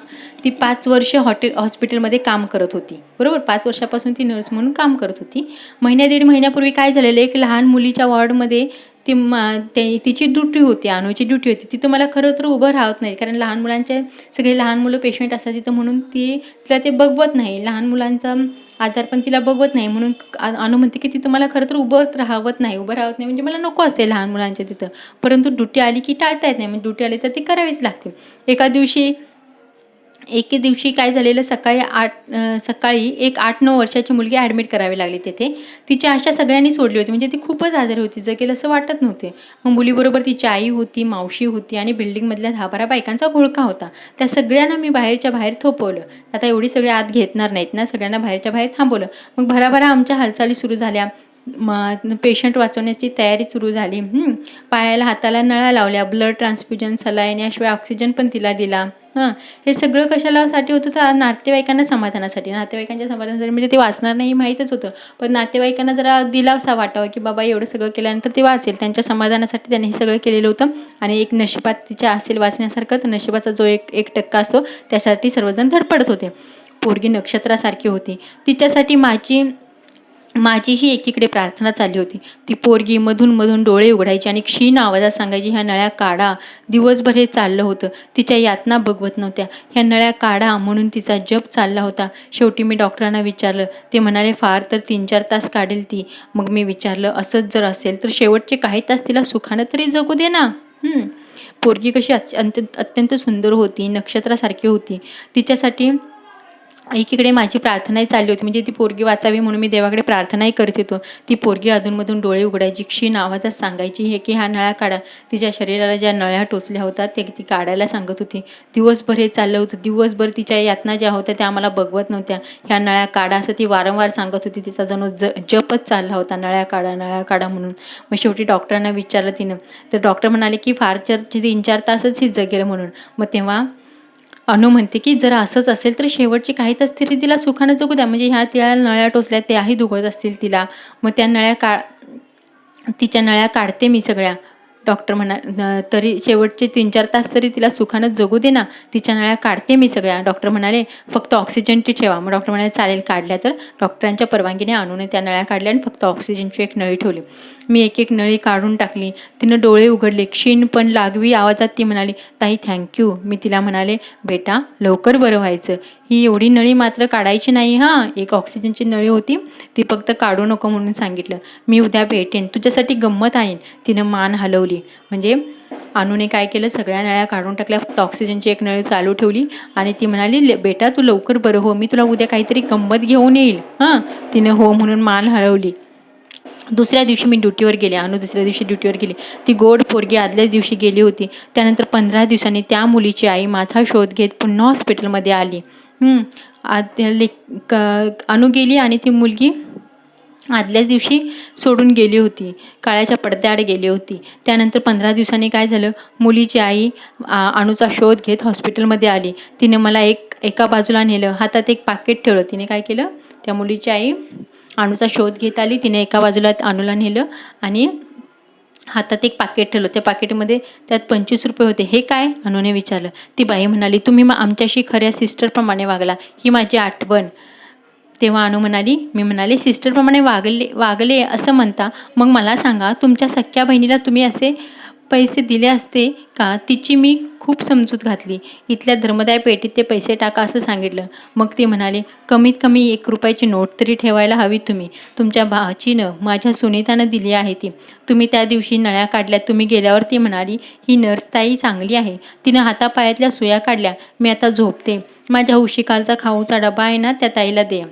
ती 5 वर्ष हॉस्पिटलमध्ये काम करत होती. बरोबर, 5 वर्षापासून ती नर्स म्हणून काम करत होती. दीड महिन्यापूर्वी काय झालेलं, एक लहान मुलीच्या वॉर्डमध्ये तिची ड्युटी होती, अनुची ड्युटी होती. तिथं मला खरं तर उभं राहत नाही, कारण लहान मुलांचे सगळे लहान मुलं पेशंट असतात तिथं, म्हणून तिला ते बघवत नाही. लहान मुलांचा आजार पण तिला बघवत नाही, म्हणून अनु म्हणते की तिथं मला खरं तर उभं राहत नाही म्हणजे मला नको असते लहान मुलांच्या तिथं. परंतु ड्युटी आली की टाळता येत नाही, मग ड्युटी आली तर ती करावीच लागते. एके दिवशी काय झालेलं, सकाळी एक 8-9 वर्षाची मुलगी ॲडमिट करावी लागली तिथे. तिची आशा सगळ्यांनी सोडली होती, म्हणजे ती खूपच आजारी होती, जगेल असं वाटत नव्हते. मग मुलीबरोबर तिची आई होती, मावशी होती आणि बिल्डिंगमधल्या 10-12 बायकांचा घोळका होता. त्या सगळ्यांना मी बाहेरच्या बाहेर थोपवलं. आता एवढी सगळी आत घेतणार नाहीत ना, सगळ्यांना बाहेरच्या बाहेर थांबवलं. मग भराभरा आमच्या हालचाली सुरू झाल्या. पेशंट वाचवण्याची तयारी सुरू झाली. पायाला, हाताला नळ्या लावल्या. ब्लड ट्रान्सफ्युजन, सलाईन याशिवाय ऑक्सिजन पण तिला दिला. हे सगळं कशासाठी होतं, तर नातेवाईकांच्या समाधानासाठी म्हणजे ते वाचणार नाही माहीतच होतं, पण नातेवाईकांना जरा दिलासा वाटावं की बाबा एवढं सगळं केल्यानंतर ते वाचेल, त्यांच्या समाधानासाठी त्यांनी हे सगळं केलेलं होतं. आणि एक नशिबात तिच्या असेल वाचण्यासारखं, तर नशिबाचा जो 1% असतो त्यासाठी सर्वजण धडपडत होते. पोरगी नक्षत्रासारखी होती. तिच्यासाठी माझीही एकीकडे प्रार्थना चालली होती. ती पोरगी मधून डोळे उघडायची आणि क्षीण आवाजात सांगायची, ह्या नळ्या काढा. दिवसभर हे चाललं होतं. तिच्या यातना बघवत नव्हत्या. ह्या नळ्या काढा म्हणून तिचा जप चालला होता. शेवटी मी डॉक्टरांना विचारलं. ते म्हणाले फार तर 3-4 तास काढेल ती. मग मी विचारलं, असंच जर असेल तर शेवटचे काही तास तिला सुखानं तरी जगू दे ना. पोरगी कशी अत्यंत सुंदर होती, नक्षत्रासारखी होती. तिच्यासाठी एकीकडे माझी प्रार्थनाही चालली होती, म्हणजे ती पोरगी वाचावी म्हणून मी देवाकडे प्रार्थनाही करत होतो. ती पोरगी अधूनमधून डोळे उघडायची, क्षीण आवाजात सांगायची की ह्या नळ्या काढा. तिच्या शरीराला ज्या नळ्या टोचल्या होत्या ते ती काढायला सांगत होती. दिवसभर हे चाललं होतं. दिवसभर तिच्या यातना ज्या होत्या त्या आम्हाला बघवत नव्हत्या. ह्या नळ्या काढा असं ती वारंवार सांगत होती. तिचा जणू जपच चालला होता, नळ्या काढा म्हणून. मग शेवटी डॉक्टरांना विचारलं तिनं, तर डॉक्टर म्हणाले की फार 3-4 तासच ही जगेल म्हणून. मग तेव्हा अनु म्हणते की जर असंच असेल तर शेवटचे काही तास तरी तिला सुखानं जगू द्या, म्हणजे ह्या तिला नळ्या टोचल्या त्याही दुखत असतील तिला. मग त्या तिच्या नळ्या काढते मी सगळ्या. डॉक्टर तरी शेवटचे 3-4 तास तरी तिला सुखानं जगू दे ना, तिच्या नळ्या काढते मी सगळ्या. डॉक्टर म्हणाले फक्त ऑक्सिजनची ठेवा. मग डॉक्टर म्हणाले चालेल, काढल्या तर. डॉक्टरांच्या परवानगीने अनुने त्या नळ्या काढल्या आणि फक्त ऑक्सिजनची एक नळी ठेवली. मी एक नळी काढून टाकली. तिनं डोळे उघडले. क्षीण पण लागवी आवाजात ती म्हणाली, ताई थँक्यू. मी तिला म्हणाले, बेटा लवकर बरं व्हायचं, ही एवढी नळी मात्र काढायची नाही हां. एक ऑक्सिजनची नळी होती, ती फक्त काढू नको म्हणून सांगितलं. मी उद्या भेटेन, तुझ्यासाठी गंमत आणीन. तिनं मान हलवली. म्हणजे अनुने काय केलं, सगळ्या नळ्या काढून टाकल्या, फक्त ऑक्सिजनची एक नळी चालू ठेवली आणि ती म्हणाली, बेटा तू लवकर बरं हो, मी तुला उद्या काहीतरी गंमत घेऊन येईल हां. तिनं हो म्हणून मान हलवली. दुसऱ्या दिवशी मी ड्युटीवर गेले. अनु दुसऱ्या दिवशी ड्युटीवर गेली. ती गोड पोरगी आदल्याच दिवशी गेली होती. त्यानंतर 15 दिवसांनी त्या मुलीची आई माझा शोध घेत पुन्हा हॉस्पिटलमध्ये आली. अनु गेली आणि ती मुलगी आदल्याच दिवशी सोडून गेली होती, काळ्याच्या पडद्याआड गेली होती. त्यानंतर 15 दिवसांनी काय झालं, मुलीची आई अनुचा शोध घेत हॉस्पिटलमध्ये आली. तिने मला एका बाजूला नेलं, हातात एक पाकिट ठेवलं. तिने काय केलं, त्या मुलीची आई अनुचा शोध घेत आली. तिने एका बाजूला अनुला नेलं आणि हातात एक पाकिट ठेवलं. त्या पाकिटमध्ये त्यात 25 रुपये होते. हे काय, अनुने विचारलं. ती बाई म्हणाली, तुम्ही आमच्याशी खऱ्या सिस्टरप्रमाणे वागला, ही माझी आठवण. तेव्हा अनु म्हणाली, मी म्हणाले सिस्टरप्रमाणे वागले असं म्हणता, मग मला सांगा तुमच्या सख्या बहिणीला तुम्ही असे पैसे दिले असते का? तिची मी खूप समजूत घातली. इथल्या धर्मदाय पेटीत ते पैसे टाका असं सांगितलं. मग ती म्हणाली, कमीत कमी 1 रुपयाची नोट तरी ठेवायला हवी तुम्ही. तुमच्या भाचीनं, माझ्या सुनीतानं दिली आहे ती. तुम्ही त्या दिवशी नळ्या काढल्या, तुम्ही गेल्यावर ती म्हणाली, ही नर्सताई चांगली आहे, तिनं हातापायातल्या सुया काढल्या, मी आता झोपते. माझ्या उशिकालचा खाऊचा डबा आहे ना, त्या ताईला दे.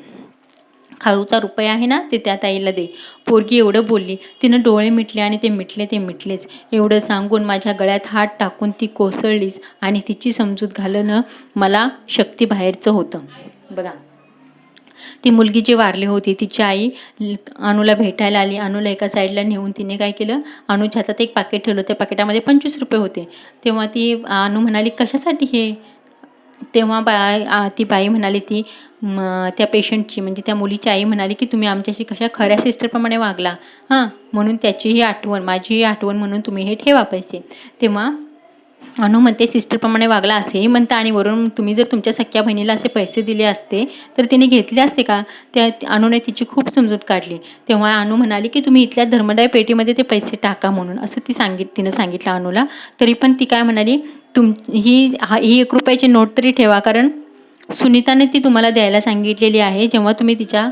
खाऊचा रुपया आहे ना ते त्या ताईला दे. पोरगी एवढं बोलली. तिनं डोळे मिटले आणि ते मिटलेच. एवढं सांगून माझ्या गळ्यात हात टाकून ती कोसळलीच आणि तिची समजूत घालणं मला शक्तीबाहेरचं होतं. बघा, ती मुलगी जी वारली होती तिची आई अनुला भेटायला आली. अनुला एका साईडला नेऊन तिने काय केलं, अनुच्या हातात एक पाकीट ठेवलं. त्या पाकिटामध्ये 25 रुपये होते. तेव्हा ती अनु म्हणाली, कशासाठी हे? तेव्हा ती बाई म्हणाली, त्या पेशंटची म्हणजे त्या मुलीची आई म्हणाली, की तुम्ही आमच्याशी कशा खऱ्या सिस्टरप्रमाणे वागला, म्हणून त्याचीही आठवण, माझीही आठवण म्हणून तुम्ही हे ठेवा पैसे. तेव्हा अनु म्हणते, सिस्टरप्रमाणे वागला असेही म्हणता आणि वरून तुम्ही जर तुमच्या सख्या बहिणीला असे पैसे दिले असते तर तिने घेतले असते का? त्या अनुने तिची खूप समजूत काढली. तेव्हा अनु म्हणाली, की तुम्ही इथल्या धर्मदाय पेटीमध्ये ते पैसे टाका म्हणून, असं तिनं सांगितलं अनुला. तरी पण ती काय म्हणाली, ही 1 रुपयाची नोट तरी ठेवा, कारण सुनीताने ती तुम्हाला द्यायला सांगितलेली आहे. जेव्हा तुम्ही तिच्या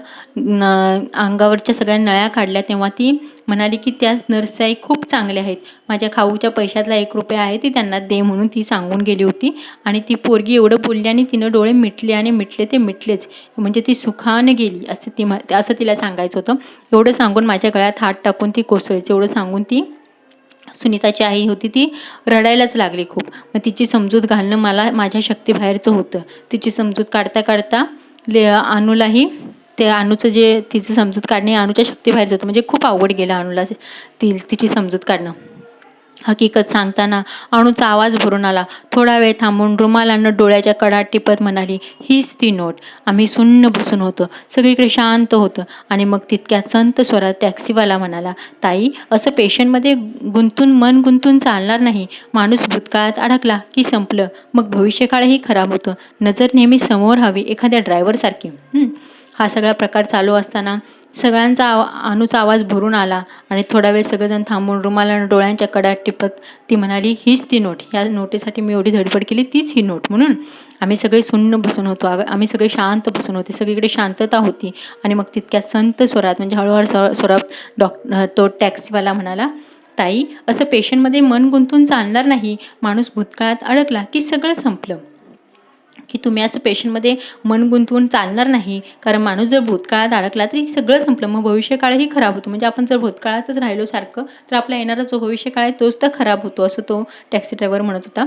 अंगावरच्या सगळ्या नळ्या काढल्या तेव्हा ती म्हणाली, की त्या नर्सही खूप चांगल्या आहेत. माझ्या खाऊच्या पैशातला 1 रुपया आहे ती त्यांना दे म्हणून ती सांगून गेली होती. आणि ती पोरगी एवढं बोलली आणि तिनं डोळे मिटले आणि मिटलेच. म्हणजे ती सुखानं गेली असं तिला सांगायचं होतं. एवढं सांगून माझ्या गळ्यात हात टाकून ती कोसळली. एवढं सांगून ती सुनीताची आई होती ती रडायलाच लागली खूप. मग तिची समजूत घालणं मला माझ्या शक्तीबाहेरचं होतं. तिची समजूत काढता अनुलाही अनुचं जे तिची समजूत काढणे अनुच्या शक्तीबाहेरचं होतं. म्हणजे खूप अवघड गेलं अनुला तिची समजूत काढणं. हकीकत सांगताना अनुचा आवाज भरून आला. थोडा वेळ थांबून रुमालानं डोळ्याच्या कडा टिपत म्हणाली, हीच ती नोट. आम्ही सुन्न बसून होतो. सगळीकडे शांत होतं. आणि मग तितक्यात संत स्वरात टॅक्सीवाला म्हणाला, ताई, असं पेशंटमध्ये मन गुंतून चालणार नाही. माणूस भूतकाळात अडकला की संपलं. मग भविष्यकाळही खराब होतं. नजर नेहमी समोर हवी, एखाद्या ड्रायव्हरसारखी. हा सगळा प्रकार चालू असताना सगळ्यांचा अनुचा आवाज भरून आला आणि थोडा वेळ सगळेजण थांबून रुमालानं डोळ्यांच्या कडा टिपत ती म्हणाली, हीच ती नोट. ह्या नोटीसाठी मी एवढी धडपड केली, तीच ही नोट. म्हणून आम्ही सगळे सुन्न बसून होतो. आम्ही सगळे शांत बसून होते. सगळीकडे शांतता होती. आणि मग तितक्यात संत स्वरात म्हणजे हळूहळू स्वरात तो टॅक्सीवाला म्हणाला, ताई, असं पेशंटमध्ये मन गुंतून चालणार नाही. माणूस भूतकाळात अडकला की सगळं संपलं. की तुम्ही असं पेशंटमध्ये मन गुंतवून चालणार नाही, कारण माणूस जर भूतकाळात अडकला तरी सगळं संपलं. मग भविष्यकाळही खराब होतो. म्हणजे आपण जर भूतकाळातच राहिलो सारखं तर आपला येणारा जो भविष्यकाळ आहे तोच तर खराब होतो, असं तो टॅक्सी ड्रायव्हर म्हणत होता.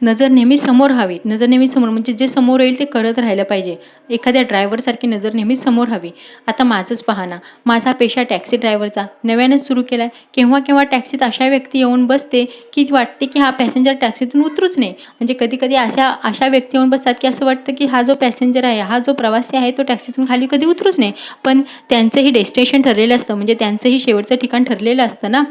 नजर नेहमी समोर हवी. नजर नेहमी समोर म्हणजे जे समोर येईल ते करत राहिलं पाहिजे. एखाद्या ड्रायव्हरसारखी नजर नेहमी समोर हवी. आता माझंच पहा ना, माझा पेशा टॅक्सी ड्रायव्हरचा नव्यानेच सुरू केला आहे. केव्हा टॅक्सीत अशा व्यक्ती येऊन बसते की वाटते की हा पॅसेंजर टॅक्सीतून उतरूच नाही. म्हणजे कधी अशा व्यक्ती येऊन बसतात की असं वाटतं की हा जो पॅसेंजर आहे, हा जो प्रवासी आहे तो टॅक्सीतून खाली कधी उतरूच नाही. पण त्यांचंही डेस्टिनेशन ठरलेलं असतं. म्हणजे त्यांचंही शेवटचं ठिकाण ठरलेलं असतं ना.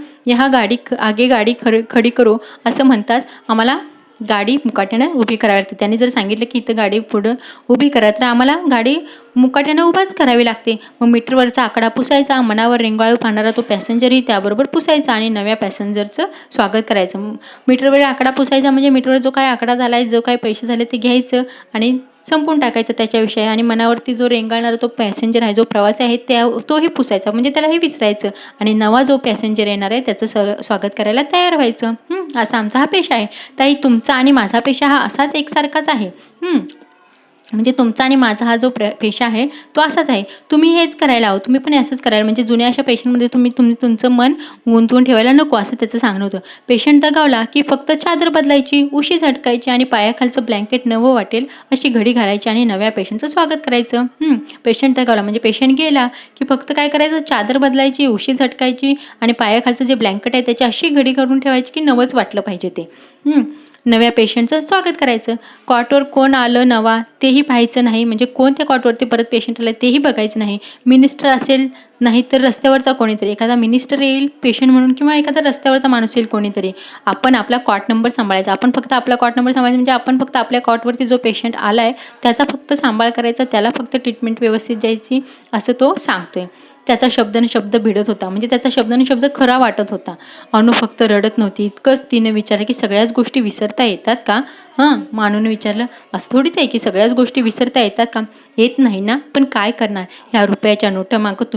आगे गाडी खडी करो असं म्हणतात. आम्हाला गाडी मुकाट्यानं उभी करावी लागते. त्यांनी जर सांगितलं की इथं गाडी पुढं उभी करा तर आम्हाला गाडी मुकाट्यानं उभाच करावी लागते. मग मीटरवरचा आकडा पुसायचा, मनावर रेंगाळू पाहणारा तो पॅसेंजरही त्याबरोबर पुसायचा आणि नव्या पॅसेंजरचं स्वागत करायचं. मीटरवर आकडा पुसायचा म्हणजे मीटरवर जो काय आकडा झाला आहे, जो काही पैसे झाले ते घ्यायचं आणि संपून टाकायचं त्याच्याविषयी. आणि मनावरती जो रेंगाळणारा तो पॅसेंजर आहे, जो प्रवासी आहे तोही पुसायचा, म्हणजे त्यालाही विसरायचं आणि नवा जो पॅसेंजर येणार आहे त्याचं स्वागत करायला तयार व्हायचं. असा आमचा हा पेशा आहे. ताई, तुमचा आणि माझा पेशा हा असाच एकसारखाच आहे. म्हणजे तुमचा आणि माझा हा जो पेशा आहे तो असाच आहे. तुम्ही हेच करायला हवं. तुम्ही पण असंच करायला, म्हणजे जुन्या अशा पेशंटमध्ये तुमचं मन गुंतवून ठेवायला नको, असं त्याचं सांगणं होतं. पेशंट दगावला की फक्त चादर बदलायची, उशी झटकायची आणि पायाखालचं ब्लँकेट नवं वाटेल अशी घडी घालायची आणि नव्या पेशंटचं स्वागत करायचं. पेशंट दगावला म्हणजे पेशंट गेला की फक्त काय करायचं, चादर बदलायची, उशी झटकायची आणि पायाखालचं जे ब्लँकेट आहे त्याची अशी घडी करून ठेवायची की नवंच वाटलं पाहिजे ते. नव्या पेशंटचं स्वागत करायचं. कॉटवर कोण आलं नवा तेही पाहायचं नाही, म्हणजे कोण त्या कॉटवरती परत पेशंट आलं तेही बघायचं नाही. मिनिस्टर असेल नाही तर रस्त्यावरचा कोणीतरी, एखादा मिनिस्टर येईल पेशंट म्हणून किंवा एखादा रस्त्यावरचा माणूस येईल कोणीतरी, आपण आपला कॉट नंबर सांभाळायचा. आपण फक्त आपला कॉट नंबर सांभाळायचा, म्हणजे आपण फक्त आपल्या कॉटवरती जो पेशंट आला आहे त्याचा फक्त सांभाळ करायचा, त्याला फक्त ट्रीटमेंट व्यवस्थित द्यायची, असं तो सांगतोय. त्याचा शब्दाने शब्द भिडत होता, म्हणजे त्याचा शब्दाने शब्द खरा वाटत होता. अनु फक्त रडत नव्हती. इतकंच तिने विचारलं की सगळ्याच गोष्टी विसरता येतात का? मानूने विचारलं, असं थोडीच आहे की सगळ्याच गोष्टी विसरता येतात का? येत नाही ना, पण काय करणार? ह्या रुपयाच्या नोटामागं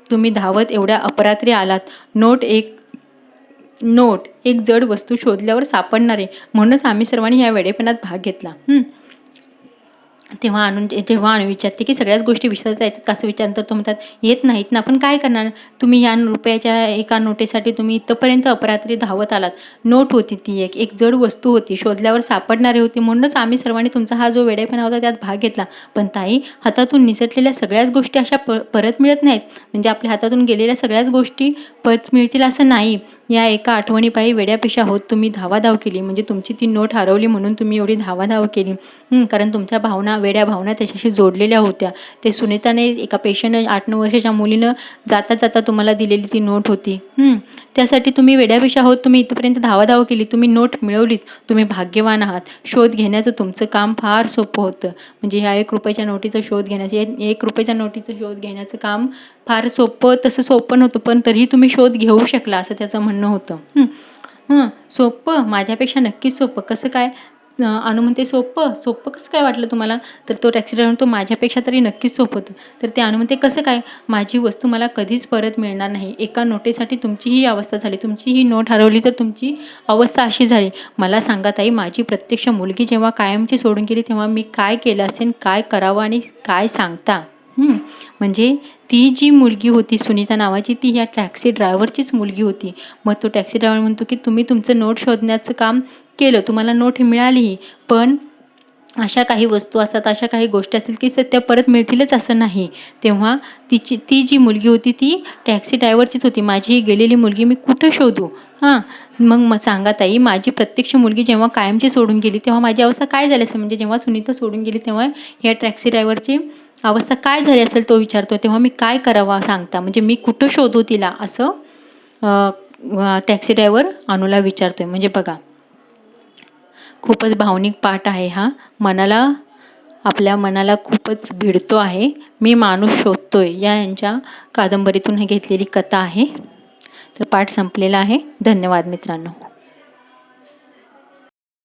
तुम्ही धावत एवढ्या अपरात्री आलात. नोट एक जड वस्तू शोधल्यावर सापडणार आहे, म्हणूनच आम्ही सर्वांनी ह्या वेडेपणात भाग घेतला. तेव्हा जेव्हा अनु विचारते की सगळ्याच गोष्टी विसरता येतात का असं विचारतात, तो म्हणतात येत नाहीत ना, पण काय करणार, तुम्ही ह्या रुपयाच्या एका नोटेसाठी तुम्ही इथपर्यंत अपरात्री धावत आलात. नोट होती ती एक जड वस्तू होती, शोधल्यावर सापडणारी होती, म्हणूनच आम्ही सर्वांनी तुमचा हा जो वेडेपणा होता त्यात भाग घेतला. पण ताई, हातातून निसटलेल्या सगळ्याच गोष्टी अशा परत मिळत नाहीत. म्हणजे आपल्या हातातून गेलेल्या सगळ्याच गोष्टी परत मिळतील असं नाही. या एका आठवणीपायी वेड्यापेशा होत तुम्ही धावाधाव केली, म्हणजे तुमची ती नोट हरवली म्हणून तुम्ही एवढी धावाधाव केली. कारण तुमच्या वेड्या भावना त्याच्याशी जोडलेल्या होत्या. ते सुनीताने एका पेशंट 8-9 वर्षाच्या मुलीनं जाता जाता तुम्हाला दिलेली ती नोट होती. त्यासाठी तुम्ही वेड्यापेशा होत तुम्ही इथपर्यंत धावाधाव केली, तुम्ही नोट मिळवलीत, तुम्ही भाग्यवान आहात. शोध घेण्याचं तुमचं काम फार सोपं होतं. म्हणजे ह्या ₹1 नोटीचा शोध घेण्याचं, ₹1 नोटीचा शोध घेण्याचं काम फार तसं सोपं नव्हतं, पण तरीही तुम्ही शोध घेऊ शकला असं त्याचं म्हणणं होतं. सोपं? माझ्यापेक्षा नक्कीच सोपं. कसं काय? अनु म्हणते, सोपं कसं काय वाटलं तुम्हाला? तर तो टॅक्सी ड्रायव्हर म्हणतो, माझ्यापेक्षा तरी नक्कीच सोपं होतं. तर ते अनु म्हणते, कसं काय? माझी वस्तू मला कधीच परत मिळणार नाही. एका नोटेसाठी तुमची ही अवस्था झाली. तुमची ही नोट हरवली तर तुमची अवस्था अशी झाली. मला सांगा ताई, माझी प्रत्यक्ष मुलगी जेव्हा कायमची सोडून गेली तेव्हा मी काय केलं असेल, काय करावं आणि काय सांगता? म्हणजे ती जी मुलगी होती सुनीता नावाची, ती ह्या टॅक्सी ड्रायव्हरचीच मुलगी होती. मग तो टॅक्सी ड्रायव्हर म्हणतो की तुम्ही तुमचं नोट शोधण्याचं काम केलं, तुम्हाला नोट मिळालीही, पण अशा काही वस्तू असतात, अशा काही गोष्टी असतील की त्या परत मिळतीलच असं नाही. तेव्हा ती जी मुलगी होती ती टॅक्सी ड्रायव्हरचीच होती. माझी ही गेलेली मुलगी मी कुठं शोधू? मग सांगा ताई, माझी प्रत्यक्ष मुलगी जेव्हा कायमची सोडून गेली तेव्हा माझी अवस्था काय झाली असेल? म्हणजे जेव्हा सुनीता सोडून गेली तेव्हा ह्या टॅक्सी ड्रायव्हरची अवस्था काय झाली असेल तो विचारतो. तेव्हा मी काय करावं सांगता? म्हणजे मी कुठं शोधू तिला? असं टॅक्सी ड्रायव्हर अनुला विचारतोय. म्हणजे बघा, खूपच भावनिक पाठ आहे हा. आपल्या मनाला खूपच भिडतो आहे. मी माणूस शोधतोय यांच्या कादंबरीतून घेतलेली कथा आहे. तर पाठ संपलेला आहे. धन्यवाद मित्रांनो.